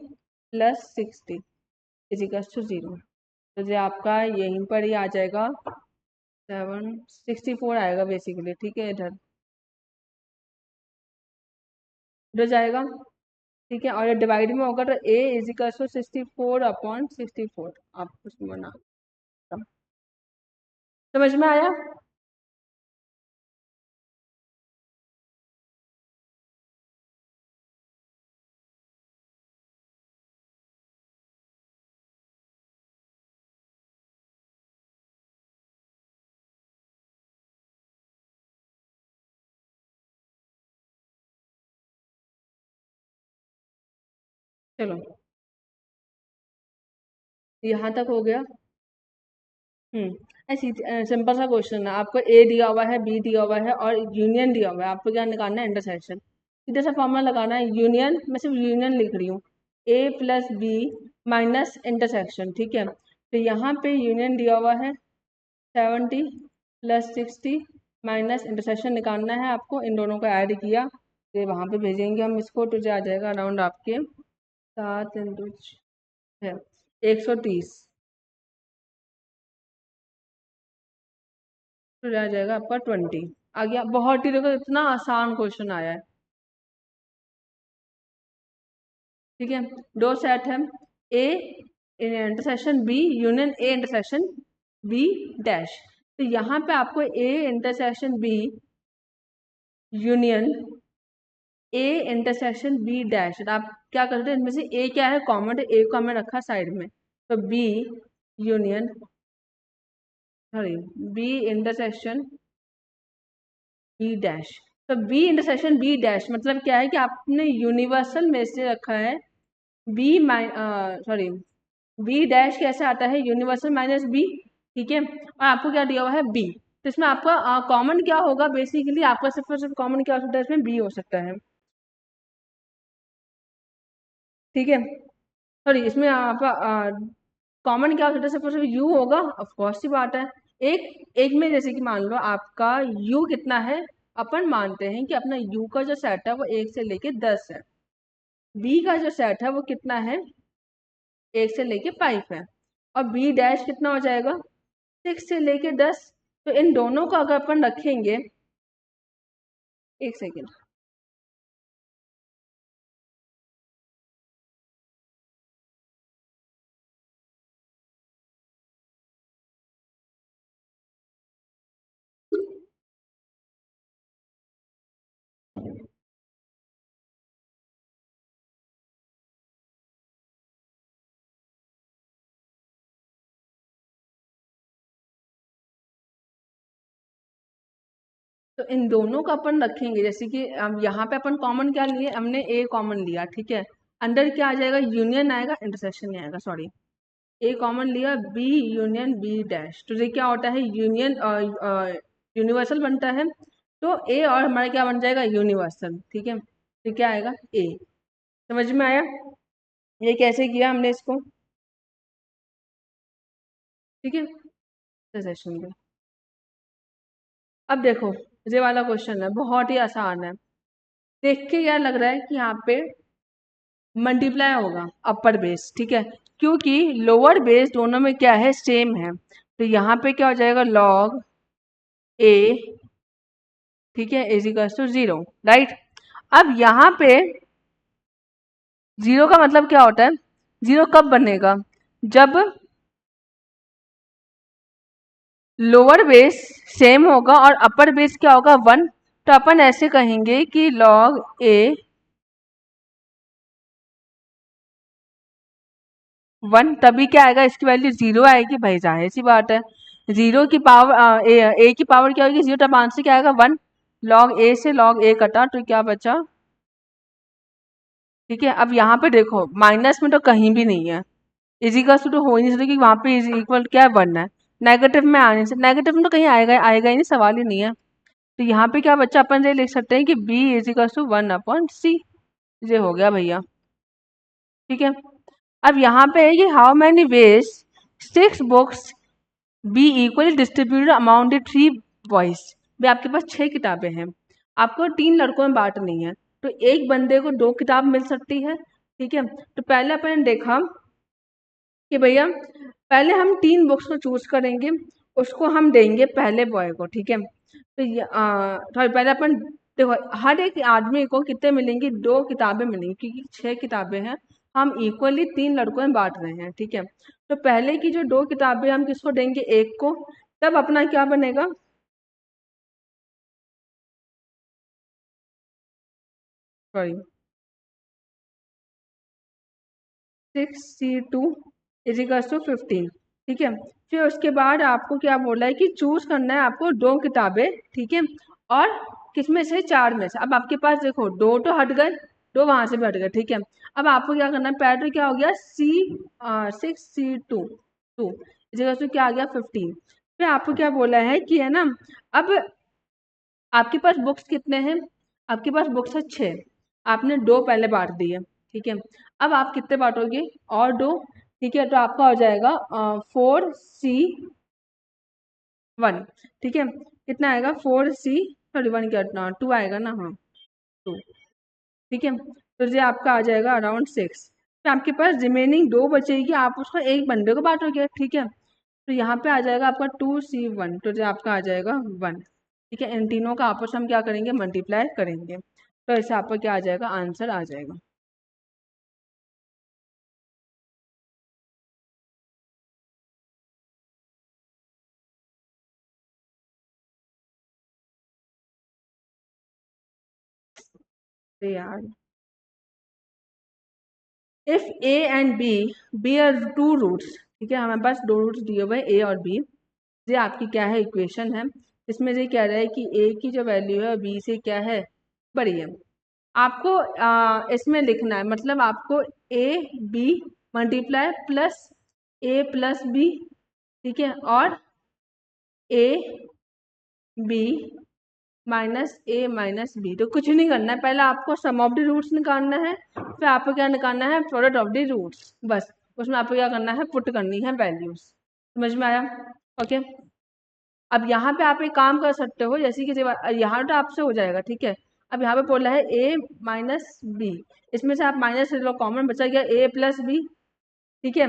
plus 60 is equal to 0। तो ये आपका यहीं पर ही आ जाएगा 764 आएगा बेसिकली, ठीक है। इधर जाएगा, ठीक है। और ये डिवाइड में होगा तो ए इज इक्वल टू 64/64 आप कुछ बना। समझ में आया? चलो यहाँ तक हो गया। ऐसी सिंपल सा क्वेश्चन है, आपको ए दिया हुआ है, बी दिया हुआ है और यूनियन दिया हुआ है। आपको क्या निकालना है? इंटरसेक्शन। सीधा सा फॉर्मूला लगाना है यूनियन, मैं सिर्फ यूनियन लिख रही हूँ, ए प्लस बी माइनस इंटरसेक्शन, ठीक है। तो यहाँ पे यूनियन दिया हुआ है 70 प्लस 60 माइनस इंटरसेक्शन निकालना है आपको। इन दोनों को ऐड किया तो वहाँ पे भेजेंगे हम इसको, तो जो आ जाएगा अराउंड आपके 7 इंटू 6 130, तो रह जाएगा आपका 20। आ गया? बहुत ही, देखो इतना आसान क्वेश्चन आया है, ठीक है। दो सेट है, A intersection B union A intersection B dash. तो यहाँ पे आपको A intersection B union A intersection B dash, आप क्या करते हैं, इनमें से ए क्या है? कॉमन है, ए को हमने रखा साइड में। तो B union, sorry, B intersection B dash. तो बी इंटरसेक्शन बी डैश मतलब क्या है कि आपने यूनिवर्सल में से रखा है बी सॉरी बी डैश कैसे आता है? यूनिवर्सल माइनस बी, ठीक है। और आपको क्या दिया हुआ है? बी। तो इसमें आपका कॉमन क्या होगा? बेसिकली आपका सिर्फ और सिर्फ कॉमन क्या हो सकता है? इसमें बी हो सकता है, ठीक है। सॉरी, इसमें आपका कॉमन क्या हो सकता है? सिर्फ और सिर्फ यू होगा, ऑफ कोर्स सी बात है। एक में जैसे कि मान लो आपका यू कितना है, अपन मानते हैं कि अपना यू का जो सेट है वो 1 से लेके 10 है। बी का जो सेट है वो कितना है? 1 से लेके 5 है। और बी डैश कितना हो जाएगा? 6 से लेके 10। तो इन दोनों को अगर अपन रखेंगे, एक सेकेंड, तो इन दोनों का अपन रखेंगे, जैसे कि अब यहाँ पे अपन कॉमन क्या लिए? हमने ए कॉमन लिया, ठीक है। अंदर क्या आ जाएगा? यूनियन आएगा, इंटरसेक्शन नहीं आएगा, सॉरी। ए कॉमन लिया, बी यूनियन बी डैश, तो ये क्या होता है? यूनियन यूनिवर्सल बनता है। तो ए और हमारा क्या बन जाएगा? यूनिवर्सल, ठीक है। तो क्या आएगा? ए। समझ में आया ये कैसे किया हमने इसको? ठीक है, सेशन में। अब देखो, ये वाला क्वेश्चन है, बहुत ही आसान है। देख के क्या लग रहा है कि यहाँ पे मल्टीप्लाई होगा अपर बेस, ठीक है, क्योंकि लोअर बेस दोनों में क्या है? सेम है। तो यहाँ पे क्या हो जाएगा? लॉग ए, ठीक है, इज इक्वल टू 0, राइट। अब यहाँ पे 0 का मतलब क्या होता है? 0 कब बनेगा? जब लोअर बेस सेम होगा और अपर बेस क्या होगा? 1। तो अपन ऐसे कहेंगे कि लॉग ए 1, तभी क्या आएगा? इसकी वैल्यू 0 आएगी भाई, जाहिर सी बात है। 0 की पावर ए की पावर क्या होगी? 0, तब आंसर क्या आएगा? 1। लॉग ए से लॉग ए कटा तो क्या बचा? ठीक है। अब यहाँ पे देखो, माइनस में तो कहीं भी नहीं है, इजिकल तो हो ही नहीं सकता, क्योंकि वहाँ पे इज इक्वल क्या है? 1 है। नेगेटिव में आने से, नेगेटिव में तो कहीं आएगा ही नहीं, सवाल ही नहीं है। तो यहाँ पे क्या बच्चा? अपन ये लिख सकते हैं कि b is equal to 1/c। ये हो गया भैया, ठीक है। अब यहाँ पे है कि how many veg 6 books be equally distributed amount the 3 boys. भी आपके पास 6 किताबें हैं, आपको 3 लड़कों में बांटनी है, तो एक बंदे को 2 किताब मिल सकती है। ठीक है, तो पहले अपन ने देखा कि भैया पहले हम 3 बुक्स को चूज करेंगे, उसको हम देंगे पहले बॉय को। ठीक है, तो पहले अपन देखो हर एक आदमी को कितने मिलेंगी, 2 किताबें मिलेंगी, क्योंकि 6 किताबें हैं, हम इक्वली 3 लड़कों में बांट रहे हैं। ठीक है, तो पहले की जो 2 किताबें हम किसको देंगे, एक को, तब अपना क्या बनेगा, सॉरी 6C2 = 15। ठीक है, फिर उसके बाद आपको क्या बोला है कि चूज करना है आपको 2 किताबें। ठीक है, और किसमें से, 4 में से। अब आपके पास देखो 2 तो हट गए, 2 वहां से भी हट गए। ठीक है, अब आपको क्या करना है, पहले तो क्या हो गया, 6C2 इस जगह से क्या आ गया, 15। फिर आपको क्या बोला है कि है ना, अब आपके पास बुक्स कितने हैं, आपके पास बुक्स है 6, आपने 2 पहले बांट दिए। ठीक है, अब आप कितने बांटोगे, और 2। ठीक है, तो आपका हो जाएगा 4C1। ठीक है, कितना आएगा, 4C, 1 क्या 2 आएगा ना, हाँ 2। ठीक है, तो ये आपका आ जाएगा अराउंड 6। फिर आपके पास रिमेनिंग 2 बचेगी, आप उसको एक बंदे को बांटोगे। ठीक है, तो यहाँ पे आ जाएगा आपका 2C1, तो ये आपका आ जाएगा 1। ठीक है, इन तीनों का आपस में हम क्या करेंगे, मल्टीप्लाई करेंगे, तो इससे आपका क्या आ जाएगा, आंसर आ जाएगा। तो यार, if A and B are 2 roots, ठीक है, हमारे पास 2 रूट्स दिए हुए ए और बी, ये आपकी क्या है, इक्वेशन है। इसमें ये कह रहा है कि ए की जो वैल्यू है बी से क्या है, बड़ी है। आपको इसमें लिखना है, मतलब आपको A B multiply plus A plus B, ठीक है, और A B minus A minus B. तो कुछ नहीं करना है, पहले आपको सम ऑफ द रूट्स निकालना है, फिर आपको क्या निकालना है, प्रोडक्ट ऑफ द रूट्स। बस उसमें आपको क्या करना है, पुट करनी है वैल्यूज। समझ में आया? ओके, अब यहाँ पे आप एक काम कर सकते हो, जैसे कि यहाँ तो आपसे हो जाएगा। ठीक है, अब यहाँ पे बोला है ए माइनस बी, इसमें से आप माइनस लो, कॉमन बचा गया ए प्लस बी। ठीक है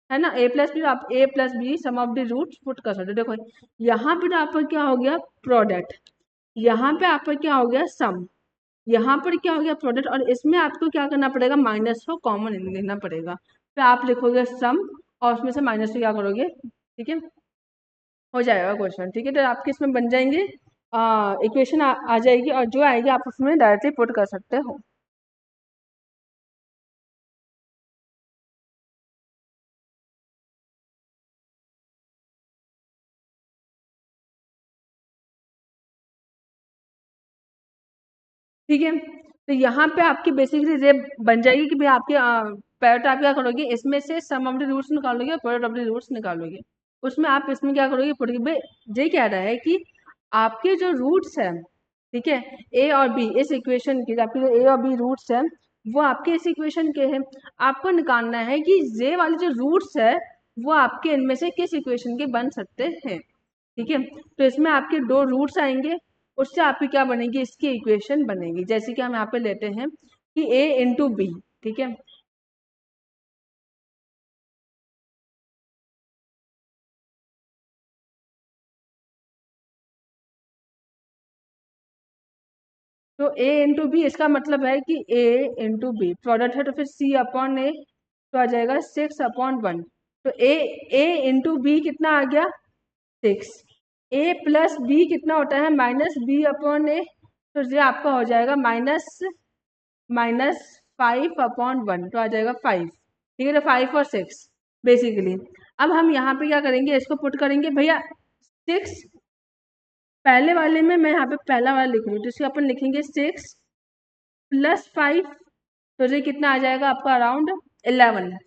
ना, ए प्लस बी, आप A plus B sum of the roots put कर सकते हो। देखो यहाँ पे तो आपका क्या हो गया, प्रोडक्ट, यहाँ पे आपका क्या हो गया, सम, यहाँ पर क्या हो गया, प्रोडक्ट, और इसमें आपको क्या करना पड़ेगा, माइनस को कॉमन लेना पड़ेगा। फिर आप लिखोगे सम, और उसमें से माइनस से क्या करोगे। ठीक है, हो जाएगा क्वेश्चन। ठीक है, तो आपके इसमें बन जाएंगे, इक्वेशन आ जाएगी, और जो आएगी आप उसमें डायरेक्टली पुट कर सकते हो। ठीक है, तो यहाँ पे आपकी बेसिकली ये बन जाएगी कि भाई आपके पैरेट आप क्या करोगे, इसमें से सम ऑफ द रूट्स निकालोगे और पैरेट ऑफ द रूट्स निकालोगे। उसमें आप इसमें क्या करोगे, पुट भाई ये कह रहा है कि आपके जो रूट्स है, ठीक है, ए और बी, इस इक्वेशन के आपके जो ए और बी रूट्स है, वो आपके इस इक्वेशन के हैं। आपको निकालना है कि ये वाले जो रूट्स है वो आपके इनमें से किस इक्वेशन के बन सकते हैं। ठीक है, तो इसमें आपके 2 रूट्स आएंगे, उससे आपकी क्या बनेगी, इसकी इक्वेशन बनेगी। जैसे कि हम यहाँ पे लेते हैं कि a इंटू बी। ठीक है, तो a इंटू बी, इसका मतलब है कि a इंटू बी प्रोडक्ट है, तो फिर c अपॉन ए, तो आ जाएगा 6/1। तो a इंटू बी कितना आ गया, 6। a प्लस बी कितना होता है, माइनस बी अपॉन ए, तो ये आपका हो जाएगा माइनस माइनस 5/1, तो आ जाएगा 5। ठीक है, तो 5 और 6 बेसिकली। अब हम यहाँ पे क्या करेंगे, इसको पुट करेंगे भैया 6, पहले वाले में मैं यहाँ पे पहला वाला लिख रही हूँ, तो इसको अपन लिखेंगे 6 + 5, तो ये कितना आ जाएगा आपका, अराउंड 11।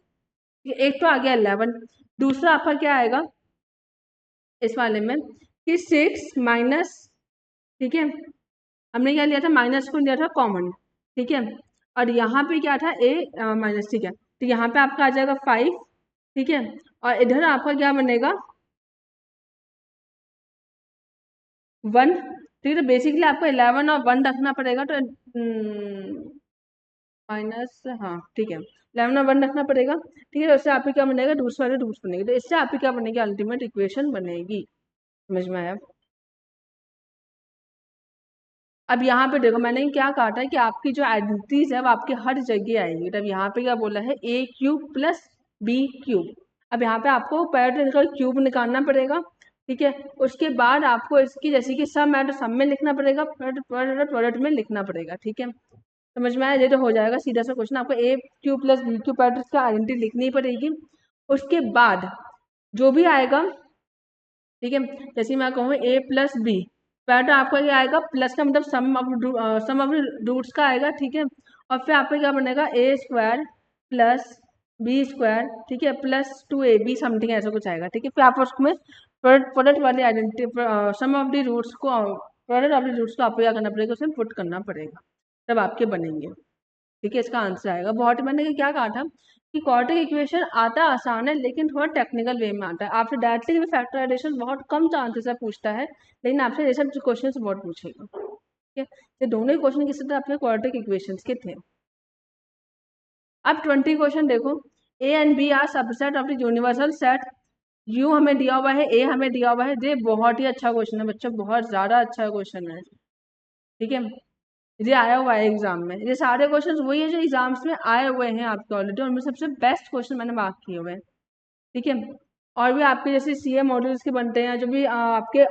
एक तो आ गया 11, दूसरा आपका क्या आएगा इस वाले में कि 6 माइनस, ठीक है, हमने क्या लिया था, माइनस को लिया था कॉमन। ठीक है, और यहाँ पे क्या था, ए माइनस। ठीक है, तो यहाँ पे आपका आ जाएगा 5। ठीक है, और इधर आपका क्या बनेगा, 1। ठीक है। तो बेसिकली आपको 11 और 1 रखना पड़ेगा, तो माइनस, हाँ ठीक है, 11 और 1 रखना पड़ेगा। ठीक है, तो इससे आपकी क्या बनेगा, रूट्स वाले रूट्स बनेगी, तो इससे आपकी क्या बनेगी, अल्टीमेट इक्वेशन बनेगी। समझ में आया? अब यहाँ पे देखो मैंने क्या कहा था कि आपकी जो आइडेंटिटीज है वो आपके हर जगह आएंगी। तब यहाँ पे क्या बोला है, A cube plus B cube. अब यहाँ पे आपको पैरेटल का क्यूब निकालना पड़ेगा। ठीक है, उसके बाद आपको इसकी जैसे कि सम है तो सम में लिखना पड़ेगा, प्रोडक्ट में लिखना पड़ेगा। ठीक है, समझ में आया? ये तो हो जाएगा सीधा सा क्वेश्चन। आपको A cube plus B cube पैरेटल का आइडेंटिटी लिखनी पड़ेगी। उसके बाद जो भी आएगा, ठीक है, जैसे मैं कहूँ ए प्लस बी, पहले तो आपका क्या आएगा, प्लस का मतलब सम ऑफ रूट्स का आएगा। ठीक है, और फिर आपका क्या बनेगा, ए स्क्वायर प्लस बी स्क्वायर, ठीक है, प्लस 2ab समथिंग ऐसा कुछ आएगा। ठीक है, फिर आप उसमें प्रोडक्ट वाली identity, sum of the roots को, प्रोडक्ट ऑफ द रूट्स को आपको क्या करना पड़ेगा, उसमें पुट करना पड़ेगा, तब आपके बनेंगे। ठीक है, इसका आंसर आएगा। बहुत मैंने क्या कहा था कि क्वाड्रेटिक इक्वेशन आता आसान है लेकिन थोड़ा टेक्निकल वे में आता है। आपसे डायरेक्टली भी फैक्टराइजेशन बहुत कम चांसेस है पूछता है, लेकिन आपसे ये सब क्वेश्चन बहुत पूछेगा। ठीक है, ये दोनों ही क्वेश्चन किस तरह आपके क्वाड्रेटिक इक्वेशंस के थे। अब 20 क्वेश्चन देखो, A and B are subset of the universal set, U हमें दिया हुआ है, ए हमें दिया हुआ है। ये बहुत ही अच्छा क्वेश्चन है बच्चों, बहुत ज्यादा अच्छा क्वेश्चन है। ठीक है, ये आया हुआ है एग्जाम में, ये सारे क्वेश्चंस वही है जो एग्जाम्स में आए हुए हैं आपके ऑलरेडी, और उनमें सबसे बेस्ट क्वेश्चन मैंने मार्क किए हुए हैं। ठीक है, और भी आपके जैसे सीए मॉड्यूल्स के बनते हैं, जो भी आपके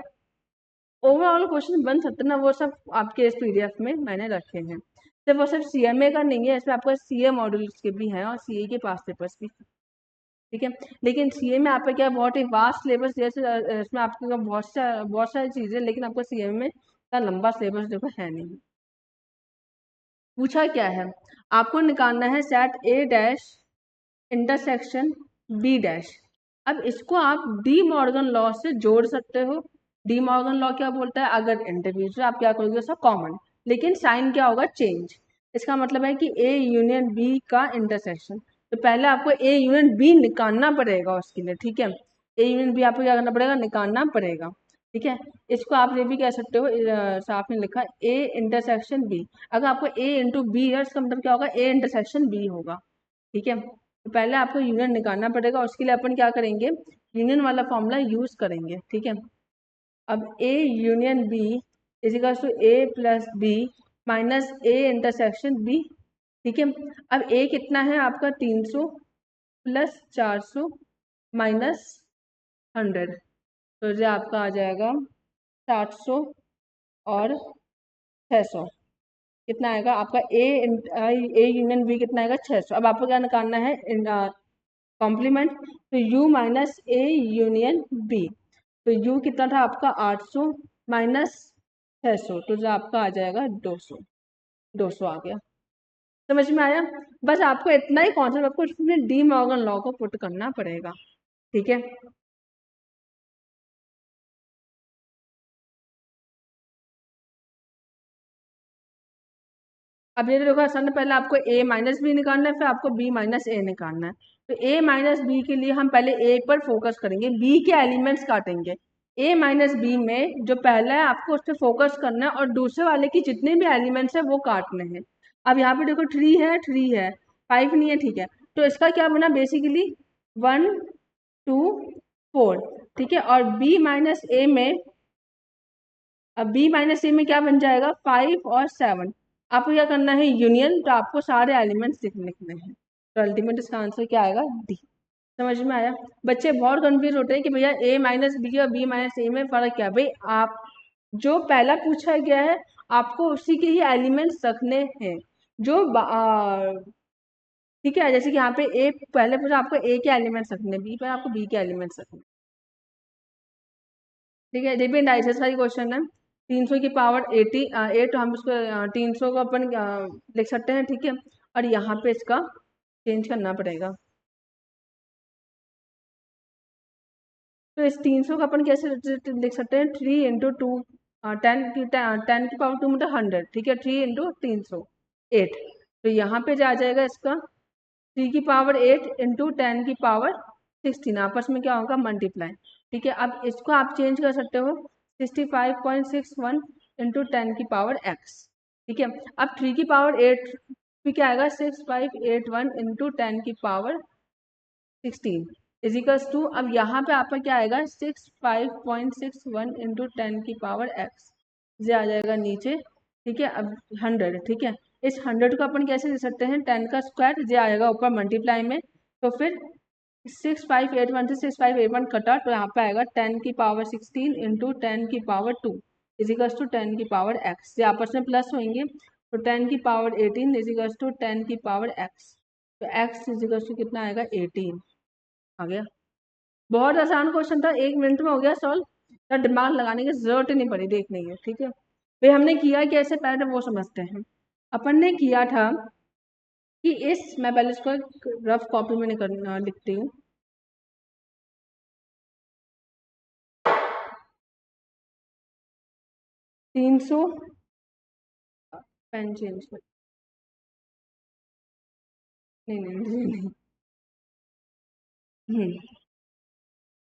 ओवरऑल क्वेश्चन बन सकते हैं ना, वो सब आपके इस पीडीएफ में मैंने रखे हैं। सिर्फ वो सिर्फ सीएमए का नहीं है, इसमें आपका सीए मॉड्यूल्स के भी हैं और सीए के पास पेपर्स भी। ठीक है, लेकिन सीए में आपका क्या बहुत ही वास्ट सिलेबस, जैसे इसमें आपके बहुत सारी चीजें, लेकिन आपको सीए में का लंबा सिलेबस देखो है नहीं। पूछा क्या है, आपको निकालना है set A dash intersection B dash. अब इसको आप डी मॉर्गन लॉ से जोड़ सकते हो। डी मॉर्गन लॉ क्या बोलता है, अगर इंडिविजुअल आप क्या करोगे उसका कॉमन, लेकिन साइन क्या होगा, चेंज। इसका मतलब है कि ए यूनियन बी का इंटरसेक्शन, तो पहले आपको ए यूनियन बी निकालना पड़ेगा उसके लिए। ठीक है, ए यूनियन बी आपको क्या करना पड़ेगा, निकालना पड़ेगा। ठीक है, इसको आप ये भी कह सकते हो, साफ में लिखा ए इंटरसेक्शन बी। अगर आपको ए इंटू बी है, इसका मतलब क्या होगा, ए इंटरसेक्शन बी होगा। ठीक है, तो पहले आपको यूनियन निकालना पड़ेगा, उसके लिए अपन क्या करेंगे, यूनियन वाला फॉर्मूला यूज करेंगे। ठीक है, अब A union B equals to A plus B minus A intersection B. ठीक है, अब ए कितना है आपका, 300 प्लस 400 माइनस 100, तो ये आपका आ जाएगा 700 और 600। कितना आएगा आपका, ए यूनियन बी कितना आएगा, 600। अब आपको क्या निकालना है, कॉम्प्लीमेंट, तो u minus A union B, तो u कितना था आपका 800 माइनस 600, तो जो आपका आ जाएगा 200। 200 आ गया, समझ में आया? बस आपको इतना ही कॉन्सेप्ट, आपको इसमें डी मॉर्गन लॉ को पुट करना पड़ेगा। ठीक है, अब ये देखो सर ने पहले आपको a माइनस बी निकालना है, फिर आपको b माइनस ए निकालना है। तो a माइनस बी के लिए हम पहले a पर फोकस करेंगे, b के एलिमेंट्स काटेंगे। a माइनस बी में जो पहला है आपको उस पर फोकस करना है, और दूसरे वाले की जितने भी एलिमेंट्स है वो काटने हैं। अब यहाँ पे देखो 3 है 5 नहीं है। ठीक है, तो इसका क्या बना, बेसिकली 1 2 4। ठीक है, और b माइनस ए में, अब b माइनस ए में क्या बन जाएगा, 5 और 7। आपको क्या करना है, यूनियन, तो आपको सारे एलिमेंट्स लिखने हैं, तो अल्टीमेट इसका आंसर क्या आएगा, डी। समझ में आया? बच्चे बहुत कंफ्यूज होते हैं कि भैया a माइनस बी और b माइनस ए में फर्क क्या है। भाई आप जो पहला पूछा गया है आपको उसी के ही एलिमेंट्स रखने हैं, जो ठीक है, जैसे कि यहाँ पे a पहले पूछा, आपको a के एलिमेंट्स रखने, b पर आपको b के एलिमेंट्स रखने। ठीक है, रिपीट डाइसेस का क्वेश्चन है, 300 की पावर 8, हम उसको 300 को अपन लिख सकते हैं। ठीक है, और यहाँ पे इसका चेंज करना पड़ेगा, तो इस 300 का अपन कैसे लिख सकते हैं, 3 × 2, 10 की पावर 2 मतलब 100। ठीक है, 3 × 300 8, तो यहाँ पे जा जाएगा इसका 3 की पावर 8 इंटू 10 की पावर 16, आपस में क्या होगा, मल्टीप्लाई। ठीक है, अब इसको आप चेंज कर सकते हो, 65.61 इंटू 10⁻x। ठीक है, अब 3⁻8 फिर क्या आएगा 6581 इंटू 10⁻16 इजिकल्स टू, अब यहाँ पे आपका क्या आएगा 65.61 इंटू 10⁻x, ये आ जाएगा नीचे। ठीक है, अब 100। ठीक है, इस 100 को अपन कैसे दे सकते हैं 10 का स्क्वायर, ये आएगा ऊपर मल्टीप्लाई में, तो फिर 6581 से 6581 कटा तो यहाँ पे आएगा 10⁻16 इंटू 10⁻2 इजिकल्स टू 10⁻x, ये आपस में प्लस होंगे तो 10⁻18 इजिकल्स टू 10⁻x, तो x इजिकल्स टू कितना आएगा 18 आ गया। बहुत आसान क्वेश्चन था, 1 मिनट में हो गया सॉल्व, तो दिमाग लगाने की जरूरत ही नहीं पड़ी देखने की। ठीक है, फिर हमने किया कैसे पहले वो समझते हैं। अपन ने किया था कि इस, मैं पहले इसको रफ कॉपी में लिखती हूँ। तीन सौ, पेन चेंज कर, नहीं नहीं नहीं, नहीं।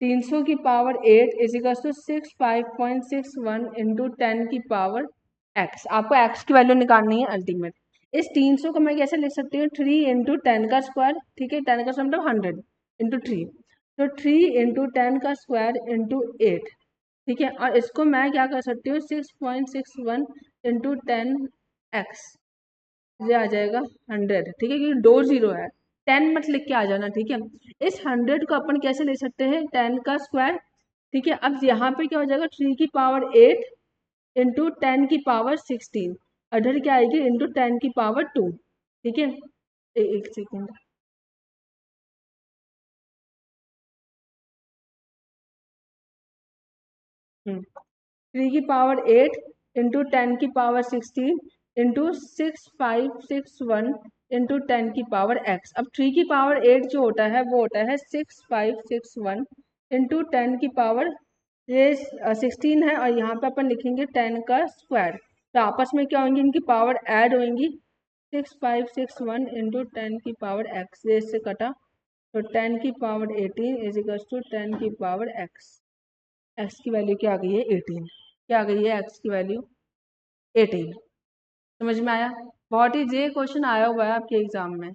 300⁸ इजिकल्स टू 65.61 इंटू 10⁻x, आपको x की वैल्यू निकालनी है अल्टीमेट। इस 300 को मैं कैसे लिख सकती हूँ 3 इंटू 10 का स्क्वायर। ठीक है, 10 का स्क्वायर मतलब 100 इंटू 3, तो 3 इंटू 10 का स्क्वायर इंटू 8। ठीक है, और इसको मैं क्या कर सकती हूँ 6.61 इंटू 10x, ये आ जाएगा 100। ठीक है, क्योंकि 2 0 है, 10 मत लिख के आ जाना। ठीक है, इस 100 को अपन कैसे ले सकते हैं 10 का स्क्वायर। ठीक है, अब यहाँ पे क्या हो जाएगा 3⁸8 इंटू 10⁻16, अधर क्या आएगी इंटू 10⁻2। ठीक है, एक सेकेंड, हम्म 3⁸8 इंटू 10⁻16 इंटू 6561 इंटू 10⁻x। अब 3⁸8 जो होता है वो होता है 6561 इंटू 10⁻, ये 16 है और यहाँ पे अपन लिखेंगे 10 का स्क्वायर, तो आपस में क्या होंगी इनकी पावर ऐड होंगी। 6561 इंटू 10⁻x, ये इससे कटा तो 10⁻18 is equal to 10⁻x। X की वैल्यू क्या आ गई है 18, क्या आ गई है एक्स की वैल्यू 18। समझ में आया, बहुत ही जे क्वेश्चन आया हुआ है आपके एग्जाम में।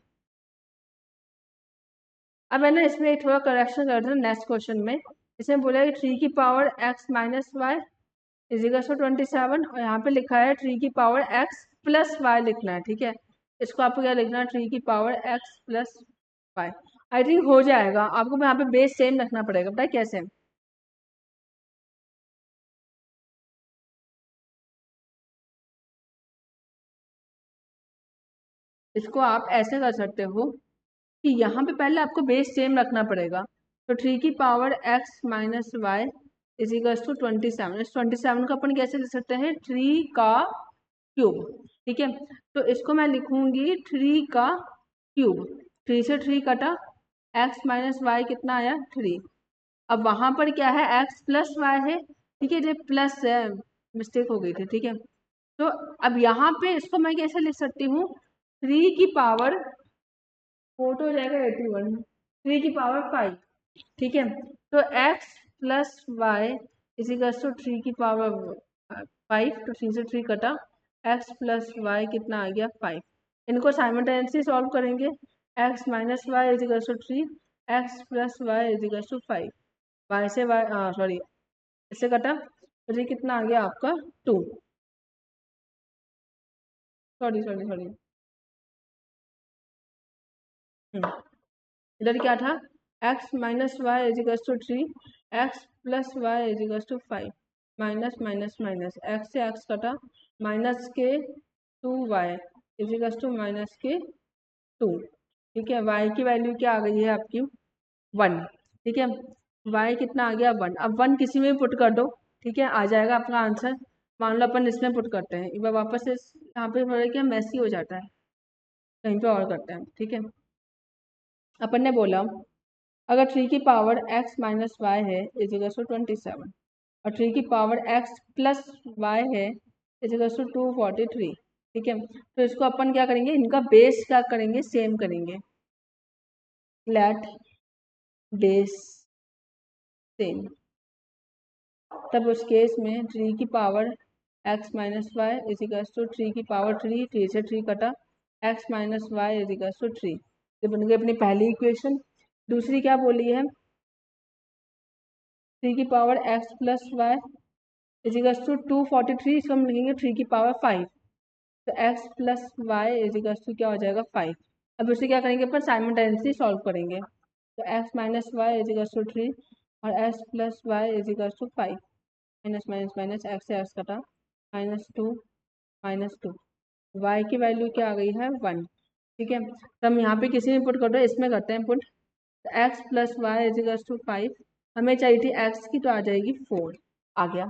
अब है ना इसमें थोड़ा करेक्शन करते हैं नेक्स्ट क्वेश्चन में। इसमें बोला है 3⁻x-y इज इक्वल टू 27 और यहाँ पे लिखा है 3⁻x+y लिखना है। ठीक है, इसको आपको क्या लिखना है 3⁻x+y। आई थिंक हो जाएगा, आपको यहाँ पे बेस सेम रखना पड़ेगा, पता है कैसे। इसको आप ऐसे कर सकते हो कि यहाँ पे पहले आपको बेस सेम रखना पड़ेगा, तो 3⁻x-y इज इक्वल टू 27। इस 27 को अपन कैसे लिख सकते हैं 3 का क्यूब। ठीक है, तो इसको मैं लिखूंगी 3 का क्यूब, 3 से 3 कटा, x-y कितना आया 3। अब वहां पर क्या है x+y है। ठीक है, ये प्लस है, मिस्टेक हो गई थी। ठीक है, तो अब यहाँ पे इसको मैं कैसे लिख सकती हूँ 3 की पावर 4 तो हो जाएगा 81, 3 की पावर 5। ठीक है, तो x+y इज इक्वल टू 3 की पावर 5, तो 3 से 3 कटा, x+y कितना आ गया 5। इनको साइमल्टेनियसली सॉल्व करेंगे, x-y is equal to 3, x+y is equal to 5, y से y, सॉरी इससे कटा, तो ये कितना आ गया आपका 2। सॉरी सॉरी सॉरी, इधर क्या था x-y is equal to 3, x+y is equal to 5, minus minus minus, x से x कटा, माइनस के 2y is equal to minus के 2। ठीक है, y की वैल्यू क्या आ गई है आपकी 1। ठीक है, y कितना आ गया 1। अब 1 किसी में भी पुट कर दो, ठीक है, आ जाएगा आपका आंसर। मान लो अपन इसमें पुट करते हैं, एक बार वापस से यहाँ पे थोड़ा क्या मैसी हो जाता है, कहीं पे और करते हैं। ठीक है, अपन ने बोला अगर 3 की पावर x-y है इज इक्वल टू 27 और 3 की पावर x+y है इज इक्वल टू 243। ठीक है, तो इसको अपन क्या करेंगे, इनका बेस क्या करेंगे सेम करेंगे, लेट बेस सेम। तब उस केस में 3 की power x minus y is equal to 3 की पावर 3, 3 से 3 कटा, x minus y is equal to 3। ये बन गई अपनी पहली इक्वेशन। दूसरी क्या बोली है, 3 की power x plus Y is equal to 243, इसको हम लिखेंगे 3 की पावर 5। तो x plus Y is equal to क्या हो जाएगा 5। अब उसे क्या करेंगे अपन साइमल्टेनियसली सॉल्व करेंगे। तो x minus y is equal to 3 और x plus Y is equal to 5। Minus minus minus, x से एक्स कटा, -2 -2। वाई की वैल्यू क्या आ गई है 1। ठीक है, तो हम यहाँ पे किसी में पुट कर दो, इसमें करते हैं पुट। तो x plus Y is equal to 5, हमें चाहिए थी एक्स की, तो आ जाएगी 4। आ गया,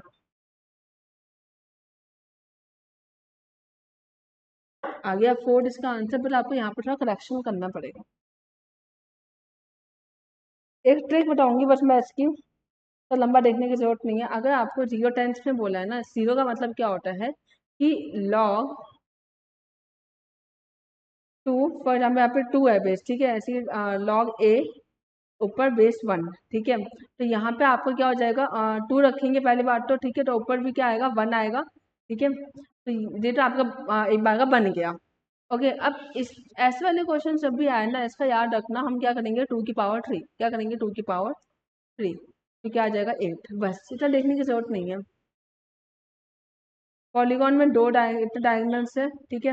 आ गया 4 इसका आंसर। पर आपको यहाँ पर थोड़ा करेक्शन करना पड़ेगा। एक ट्रिक बताऊंगी बस मैं इसकी, तो लंबा देखने की जरूरत नहीं है। अगर आपको जीरो टेंस में बोला है ना, जीरो का मतलब क्या होता है कि लॉग 2, फॉर एग्जाम्पल यहाँ पे 2 है बेस, ठीक है, ऐसे लॉग ए ऊपर बेस 1। ठीक है, तो यहाँ पे आपको क्या हो जाएगा, 2 रखेंगे पहली बार तो, ठीक है, तो ऊपर भी क्या आएगा 1 आएगा। ठीक है, तो ये तो आपका एक बार का बन गया। ओके, अब इस ऐसे वाले क्वेश्चन जब भी आए ना, इसका याद रखना, हम क्या करेंगे 2 की पावर 3, क्या करेंगे 2 की पावर 3, तो क्या आ जाएगा 8। बस इतना देखने की जरूरत नहीं है। पॉलीगॉन में दो डायगोनल्स है। ठीक है,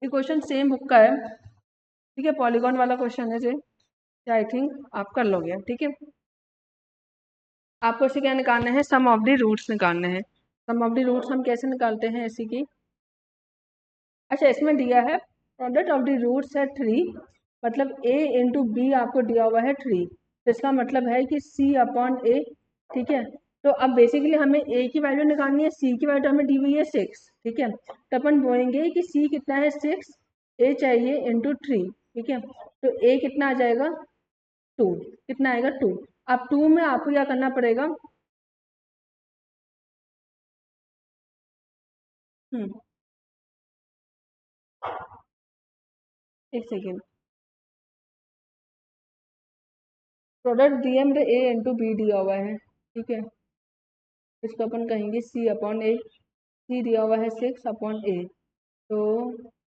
ये क्वेश्चन सेम बुक का है। ठीक है, पॉलीगॉन वाला क्वेश्चन है जो, आई थिंक आप कर लोगे। ठीक है, आपको इसे क्या निकालना है, सम ऑफ द रूट्स निकालने हैं। सम ऑफ द रूट्स हम कैसे निकालते हैं इसी की, अच्छा इसमें दिया है प्रोडक्ट ऑफ द रूट्स है 3, मतलब a इंटू बी आपको दिया हुआ है 3, तो इसका मतलब है कि c अपॉन a। ठीक है, तो अब बेसिकली हमें a की वैल्यू निकालनी है, c की वैल्यू हमें दी हुई है 6। ठीक है, तो अपन बोलेंगे कि c कितना है 6, a चाहिए इंटू 3। ठीक है, तो a कितना आ जाएगा 2, कितना आएगा 2। अब 2 में आपको क्या करना पड़ेगा, हम्म, एक सेकेंड, प्रोडक्ट दिया मेरे ए इंटू बी दिया हुआ है। ठीक है, इसको अपन कहेंगे सी अपॉन ए, सी दिया हुआ है 6 अपॉन ए, तो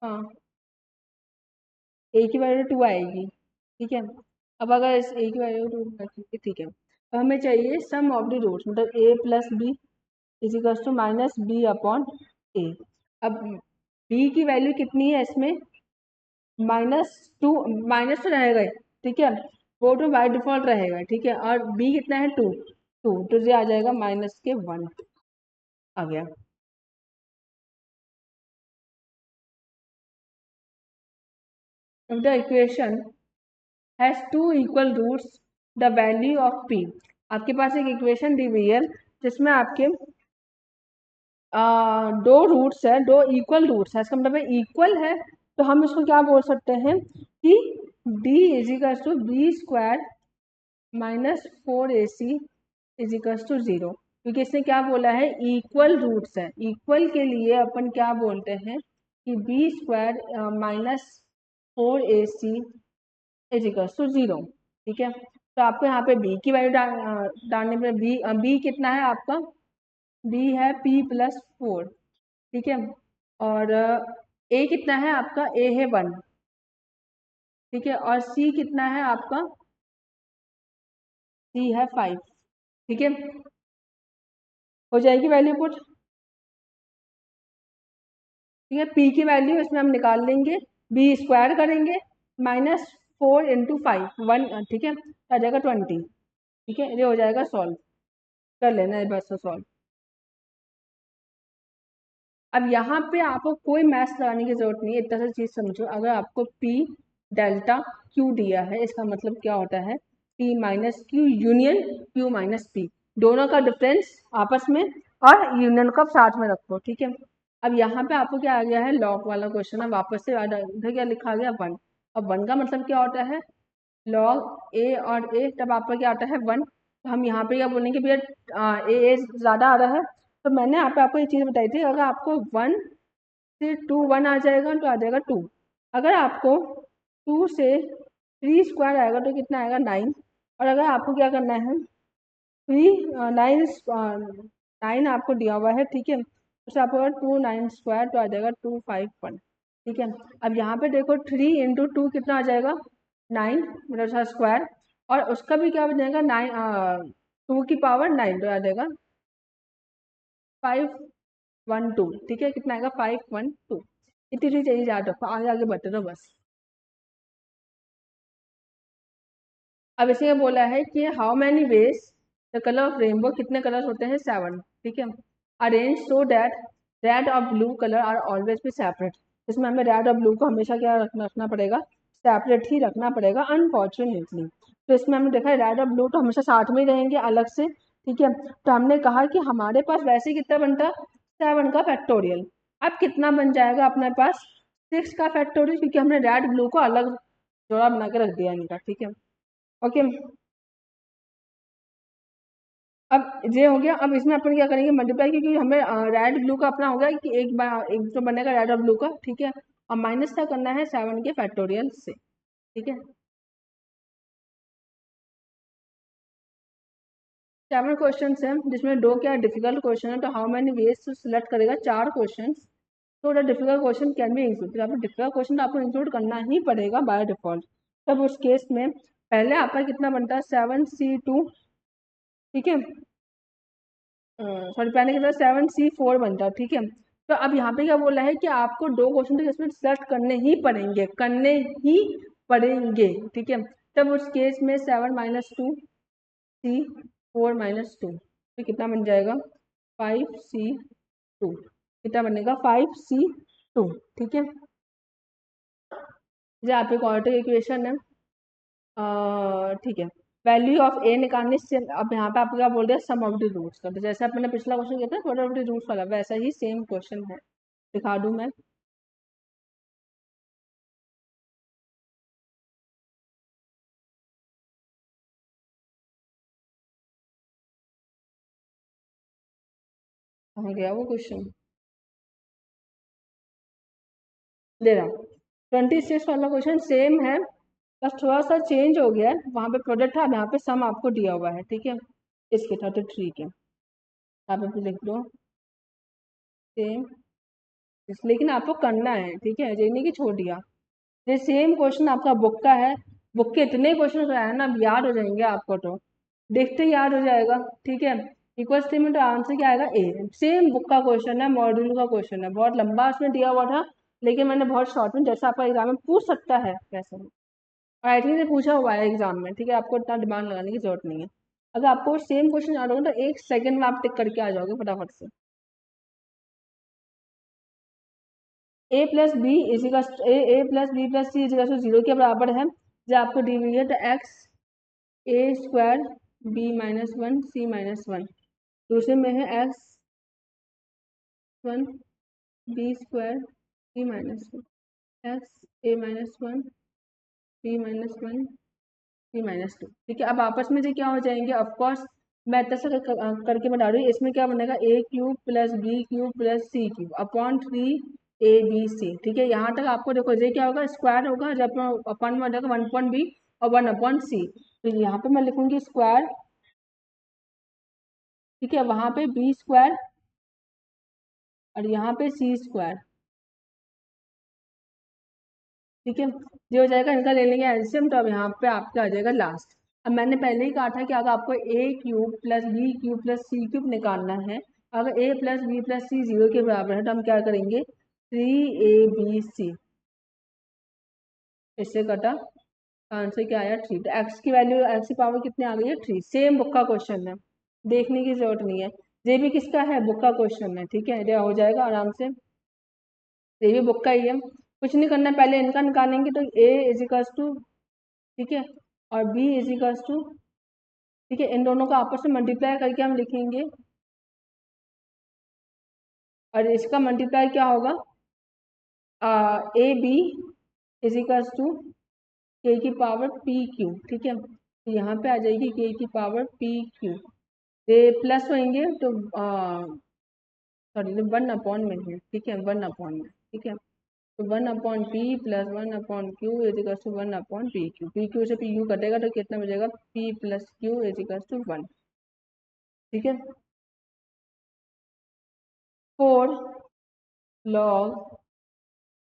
हाँ ए की वैल्यू 2 आएगी। ठीक है, अब अगर इस ए की वैल्यू 2 रखेंगे, ठीक है, तो हमें चाहिए सम ऑफ द रूट्स, मतलब A plus B is equal to minus B upon A. अब बी की वैल्यू कितनी है इसमें, -2, माइनस तो रहेगा ही, ठीक है, वो तो बाय डिफॉल्ट रहेगा। ठीक है, और बी कितना है 2, 2 तो ये आ जाएगा -1 आ गया। If the equation has two equal roots, the value of p, आपके पास एक इक्वेशन दी हुई है जिसमें आपके दो रूट्स है, दो इक्वल रूट्स है, इसका मतलब है इक्वल है, तो हम इसको क्या बोल सकते हैं कि d is equal to B square -4ac is equal to 0, क्योंकि इसने क्या बोला है इक्वल रूट्स है। इक्वल के लिए अपन क्या बोलते हैं कि B square -4ac is equal to 0। ठीक है, तो आपको यहाँ पे b की वैल्यू डालने पे b कितना है आपका, b है p+4। ठीक है, और a कितना है आपका, a है 1। ठीक है, और c कितना है आपका, c है 5। ठीक है, हो जाएगी वैल्यू पुट। ठीक है, p की वैल्यू इसमें हम निकाल लेंगे, b स्क्वायर करेंगे -4 × 5 1, ठीक है, आ जाएगा 20। ठीक है, ये हो जाएगा सॉल्व, कर लेना है बस सॉल्व। अब यहाँ पे आपको कोई मैथ्स लगाने की जरूरत नहीं है, इतना सा चीज समझो। अगर आपको P डेल्टा Q दिया है, इसका मतलब क्या होता है, P minus Q union Q minus P, दोनों का डिफरेंस आपस में और यूनियन को साथ में रखो। ठीक है, अब यहाँ पे आपको क्या आ गया है, लॉग वाला क्वेश्चन है, वापस से इधर क्या लिखा गया 1। अब 1 का मतलब क्या होता है, लॉग ए और ए, तब आपका क्या आता है 1। तो हम यहाँ पे क्या बोलेंगे भैया ए ज़्यादा आ रहा है, तो मैंने यहाँ पे आपको ये चीज़ बताई थी, अगर आपको 1 से 2 1 आ जाएगा तो आ जाएगा 2, अगर आपको 2 से 3 स्क्वायर आएगा तो कितना आएगा 9, और अगर आपको क्या करना है 3 9 9 आपको दिया हुआ है, ठीक है। उससे आपको अगर 2 9 स्क्वायर तो आ जाएगा 251, ठीक है। अब यहाँ पे देखो 3 इंटू 2 कितना आ जाएगा 9, मतलब स्क्वायर, और उसका भी क्या बन जाएगा 9, 2 की पावर 9 तो आ जाएगा 512, ठीक है। कितना आएगा 512। इतनी चीज चाहिए, याद रखो, आगे आगे बढ़ते रहो बस। अब इसी में बोला है कि how many ways the colour of rainbow, कितने कलर्स होते हैं 7, ठीक है। अरेंज सो दैट रेड और blue colour are always be separate, इसमें हमें रेड और ब्लू को हमेशा क्या रखना पड़ेगा, सेपरेट ही रखना पड़ेगा अनफॉर्चुनेटली। तो इसमें हमने देखा है रेड और ब्लू तो हमेशा साथ में ही रहेंगे अलग से, ठीक है। तो हमने कहा कि हमारे पास वैसे कितना बनता, 7 का फैक्टोरियल। अब कितना बन जाएगा अपने पास 6 का फैक्टोरियल, क्योंकि हमने रेड ब्लू को अलग जोड़ा बना के रख दिया इनका, ठीक है। ओके, अब ये हो गया। अब इसमें अपन क्या करेंगे मल्टीप्लाई, क्योंकि हमें रेड ब्लू का अपना हो गया कि एक जो बनेगा रेड और ब्लू का, ठीक है। अब माइनस क्या करना है 7 के फैक्टोरियल से, ठीक है। 7 क्वेश्चन है जिसमें दो क्या डिफिकल्ट क्वेश्चन है, तो how many ways to select करेगा 4 क्वेश्चन, तो the difficult question can be include, आपको डिफिकल्ट क्वेश्चन आपको इंक्लूड करना ही पड़ेगा बाय डिफॉल्ट। तब उस केस में पहले आपका कितना बनता है 7C2, ठीक है। सॉरी, पहले की तरह 7C4 बनता है, ठीक है। तो अब यहाँ पे क्या बोला है कि आपको दो क्वेश्चन तो इसमें सेलेक्ट करने ही पड़ेंगे, ठीक है। तब उस केस में 7 - 2C4 - 2, तो कितना बन जाएगा 5C2, कितना बनेगा 5C2, ठीक है। जो आपके क्वाड्रेटिक इक्वेशन है, ठीक है। वैल्यू ऑफ ए निकालने से अब यहाँ पे आपको क्या बोल दिया सम ऑफ द रूट्स का, तो जैसे अपने पिछला क्वेश्चन किया था थोड़ा ऑफ द रूट्स वाला, वैसा ही सेम क्वेश्चन है, दिखा दूं मैं। कहाँ गया वो क्वेश्चन, दे रहा हूँ। 26 वाला क्वेश्चन सेम है, बस थोड़ा सा चेंज हो गया है, वहाँ पे प्रोडक्ट था, अब यहाँ पे सम आपको दिया हुआ है, ठीक है। इसके 33 के यहाँ पे लिख दो सेम, लेकिन आपको करना है, ठीक है, ये नहीं कि छोड़ दिया। ये सेम क्वेश्चन आपका बुक का है, बुक के इतने क्वेश्चन है ना, अब याद हो जाएंगे आपको, तो देखते ही याद हो जाएगा, ठीक है। इक्वल थ्री में तो आंसर क्या आएगा ए, सेम बुक का क्वेश्चन है, मॉड्यूल का क्वेश्चन है, बहुत लंबा उसमें दिया हुआ था, लेकिन मैंने बहुत शॉर्ट में, जैसा आपका एग्जाम में पूछ सकता है वैसे में, और आई थिंक से पूछा हुआ है एग्जाम में, ठीक है। आपको इतना दिमाग लगाने की जरूरत नहीं है। अगर आपको सेम क्वेश्चन याद होगा तो 1 सेकंड में आप टिक करके आ जाओगे फटाफट से। a + b = a+b+c = 0 के बराबर है, जो आपको दी हुई है, तो x² b-1 दूसरे में है x1 b² b-1 x a-1 b-1 c-2, ठीक है। अब आपस में जो क्या हो जाएंगे, ऑफकोर्स मैं इतना सा करके बता रही हूँ, इसमें क्या बनेगा a³ + b³ + c³ upon 3 abc, ठीक है। यहाँ तक आपको देखो ये क्या होगा स्क्वायर होगा, जब अपन में हो जाएगा 1/b और 1/c, तो यहाँ पे मैं लिखूंगी स्क्वायर, ठीक है। वहां पे b² और यहाँ पे c², ठीक है। ये हो जाएगा, इनका ले लेंगे एलसीएम, तो अब यहाँ पे आपका आ जाएगा लास्ट। अब मैंने पहले ही कहा था कि अगर आपको a³ + b³ + c³ निकालना है, अगर a+b+c 0 के बराबर है, तो हम क्या करेंगे 3abc, इससे कटा आंसर क्या आया 3, तो एक्स की वैल्यू, एक्स की पावर कितनी आ गई है 3, सेम बुक का क्वेश्चन है, देखने की जरूरत नहीं है। ये भी किसका है बुक का क्वेश्चन है, ठीक है, ये हो जाएगा आराम से, ये भी बुक का ही है। कुछ नहीं करना, पहले इनका निकालेंगे, तो a = ठीक है, और b = ठीक है, इन दोनों को आपस में मल्टीप्लाई करके हम लिखेंगे, और इसका मल्टीप्लाई क्या होगा ab = k⁻p⁻q, ठीक है। तो यहाँ पे आ जाएगी k⁻p⁻q, ये प्लस होंगे तो सॉरी 1/, में है, ठीक है, 1/, में, ठीक है। तो 1/p + 1/q = 1/pq, pq से pq कटेगा तो कितना बचेगा p + q = 1, ठीक है। 4 log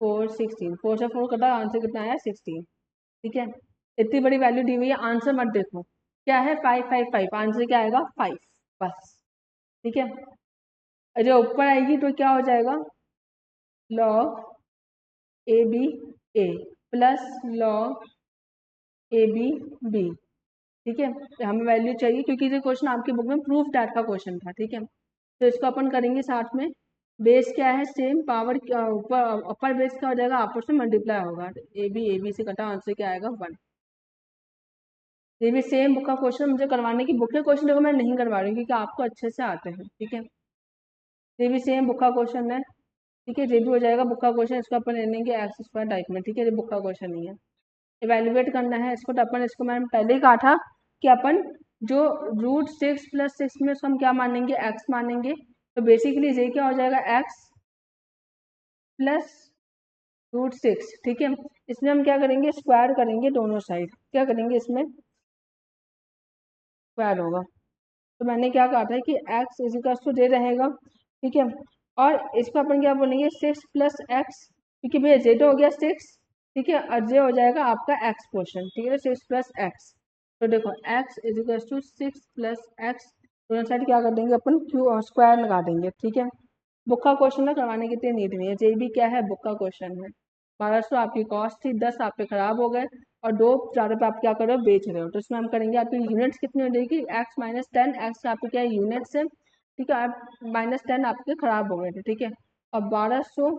4 16, 4 से 4 कटा, आंसर कितना आया 16। ठीक है, इतनी बड़ी वैल्यू दी हुई है, आंसर मत देखो क्या है 5 5 5, आंसर क्या आएगा 5 बस। ठीक है, जो ऊपर आएगी तो क्या हो जाएगा log A B A plus log A B B. ठीक है, तो हमें वैल्यू चाहिए क्योंकि ये क्वेश्चन आपके बुक में प्रूफ टाइप का क्वेश्चन था। ठीक है, तो इसको अपन करेंगे साथ में। बेस क्या है सेम, पावर ऊपर अपर बेस क्या हो जाएगा आपस में मल्टीप्लाई होगा, ए बी से कटा, आंसर क्या आएगा 1। ये भी सेम बुक का क्वेश्चन, मुझे करवाने की बुक के क्वेश्चन देखो मैं नहीं करवा रही हूँ क्योंकि आपको अच्छे से आते हैं। ठीक है, ये भी सेम बुक का क्वेश्चन है। ठीक है, ये भी हो जाएगा बुक का क्वेश्चन, इसको अपन ले लेंगे एक्स स्क्वायर टाइप में। ठीक है, ये बुक का क्वेश्चन नहीं है, इवेल्युएट करना है इसको, तो अपन इसको मैंने पहले ही कहा था कि अपन जो √6 + 6 में उसको हम क्या मानेंगे एक्स मानेंगे। तो बेसिकली ये क्या हो जाएगा एक्स प्लस √6। ठीक है, इसमें हम क्या करेंगे स्क्वायर करेंगे दोनों साइड, क्या करेंगे इसमें स्क्वायर होगा। तो मैंने क्या कहा था कि x = जे रहेगा। ठीक है, और इसको अपन क्या बोलेंगे 6 + x, क्योंकि भैया जे तो हो गया 6। ठीक है, और जे हो जाएगा आपका x पोर्शन। ठीक है, 6 + x। तो देखो x = 6 + x, दोनों साइड क्या कर देंगे अपन क्यू स्क्वायर लगा देंगे। ठीक है, बुक का क्वेश्चन है, करवाने की इतनी नीड नहीं है, जे भी क्या है बुक का क्वेश्चन है। 1200 आपकी कॉस्ट थी, 10 आपके खराब हो गए और 2 ज़्यादा पे आप क्या कर रहे हो बेच रहे हो। तो इसमें हम करेंगे आपकी यूनिट्स कितनी हो जाएगी x - 10, x आपके क्या है यूनिट्स है। ठीक है, आप -10 आपके खराब हो गए थे। ठीक है, और 1200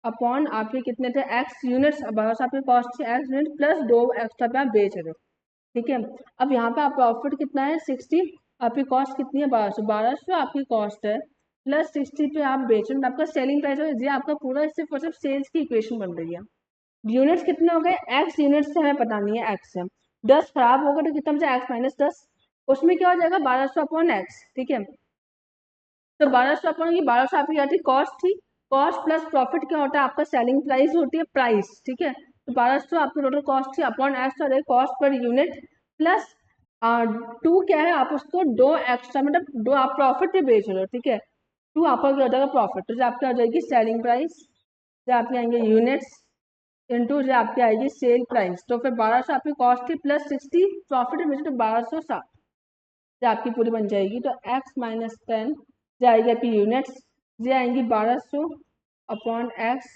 अपॉन आपके कितने थे x यूनिट्स, 1200 आपकी कॉस्ट थी x यूनिट प्लस 2 एक्स्ट्रा पे आप बेच रहे हो। ठीक है, अब यहाँ पे आप प्रॉफिट कितना है 60, आपकी कॉस्ट कितनी है 1200, 1200 आपकी कॉस्ट है प्लस 60 पे आप बेच रहे हो, आपका सेलिंग प्राइस है। ये आपका पूरा सिर्फ और सिर्फ सेल्स की इक्वेशन बन रही है। यूनिट्स कितने हो गए एक्स यूनिट्स से हमें पता नहीं है, एक्स से 10 खराब होगा तो कितना बचा x - 10, उसमें क्या हो जाएगा 1200 अपॉन एक्स। ठीक है, तो 1200 अपॉन की 1200 आपकी क्या थी कॉस्ट थी, कॉस्ट प्लस प्रॉफिट क्या होता है आपका सेलिंग प्राइस होती है प्राइस। ठीक है, तो 1200 आपकी टोटल कॉस्ट थी अपॉन एक्स और कॉस्ट पर यूनिट प्लस 2 क्या है आप उसको 2 एक्स्ट्रा मतलब 2 आप प्रॉफिट पे बेच रहे हो। ठीक है, 2 आपका क्या हो जाएगा प्रॉफिट, तो जो आपकी हो जाएगी सेलिंग प्राइस, जो आपके आएंगे यूनिट्स इंटू जो आपकी आएगी सेल प्राइस। तो फिर 1200 आपकी कॉस्ट थी प्लस 60 प्रॉफिट में, तो 1260 जो आपकी पूरी बन जाएगी। तो x - 10 जो आएगी आपकी यूनिट्स, ये आएंगी 1200 अपॉन x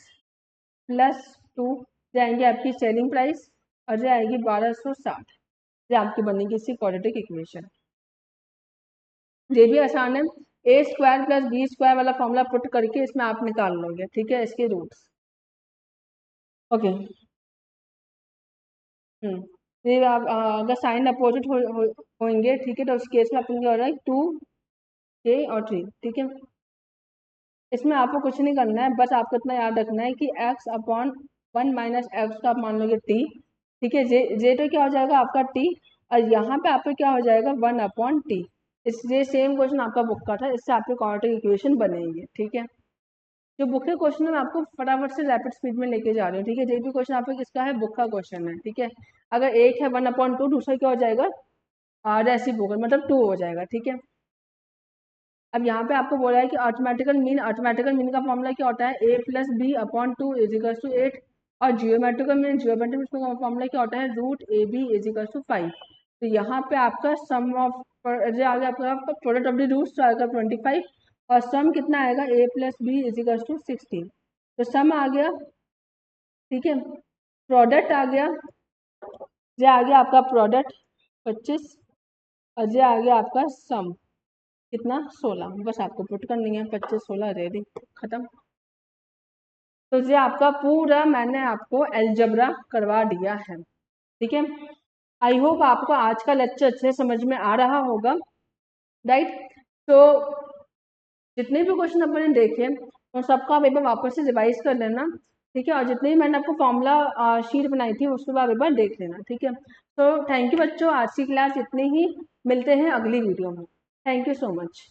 प्लस 2 जो आएंगी आपकी सेलिंग प्राइस, और जो आएगी 1260 जो आपकी बनेगी इसकी क्वाड्रेटिक इक्वेशन। ये भी आसान है, a² + b² वाला फॉर्मूला पुट करके इसमें आप निकाल लोगे। ठीक है, इसके रूट्स। ओके, फिर आप अगर साइन अपोजिट होंगे ठीक है, तो उस केस में अपन क्या हो रहा है 2k और 3। ठीक है, इसमें आपको कुछ नहीं करना है, बस आपको इतना याद रखना है कि x अपॉन 1 - x का आप मान लोगे t। ठीक है, जे तो क्या हो जाएगा आपका t, और यहाँ पे आपको क्या हो जाएगा 1 अपॉन t। इसलिए सेम क्वेश्चन आपका बुक का था, इससे आपके क्वाड्रेटिक इक्वेशन बनेंगे। ठीक है, जो बुक के क्वेश्चन है मैं आपको फटाफट से रैपिड स्पीड में लेके जा रही हूँ। ठीक है, जो भी क्वेश्चन आपका किसका है बुक का क्वेश्चन है। ठीक है, अगर एक है 1/2, दूसरा क्या हो जाएगा रेसिप्रोकल मतलब 2 हो जाएगा। ठीक है, अब यहाँ पे आपको बोला है कि ऑटोमेटिकल मीन का फॉर्मूला क्या होता है a+b/2 = 8, और जियोमेट्रिकल का फॉर्मूला क्या होता है √ab = 5। तो यहाँ पे आपका सम ऑफ जो आ गया आपका प्रोडक्ट ऑफ द रूट्स आएगा 25, और सम कितना आएगा a+b = 16। तो सम आ गया। ठीक है, प्रोडक्ट आ गया, ये आ गया आपका प्रोडक्ट 25, और ये आ गया आपका सम कितना 16। बस आपको पुट करनी है 25 16 रेडी खत्म। तो ये आपका पूरा मैंने आपको एलजब्रा करवा दिया है। ठीक है, आई होप आपको आज का लेक्चर अच्छे समझ में आ रहा होगा। राइट, तो जितने भी क्वेश्चन अपन ने देखे उन सबका आप एक बार वापस से रिवाइज कर लेना। ठीक है, और जितने भी मैंने आपको फॉर्मूला शीट बनाई थी उसको आप एक बार देख लेना। ठीक है, तो थैंक यू बच्चों, आज की क्लास इतनी ही, मिलते हैं अगली वीडियो में। Thank you so much.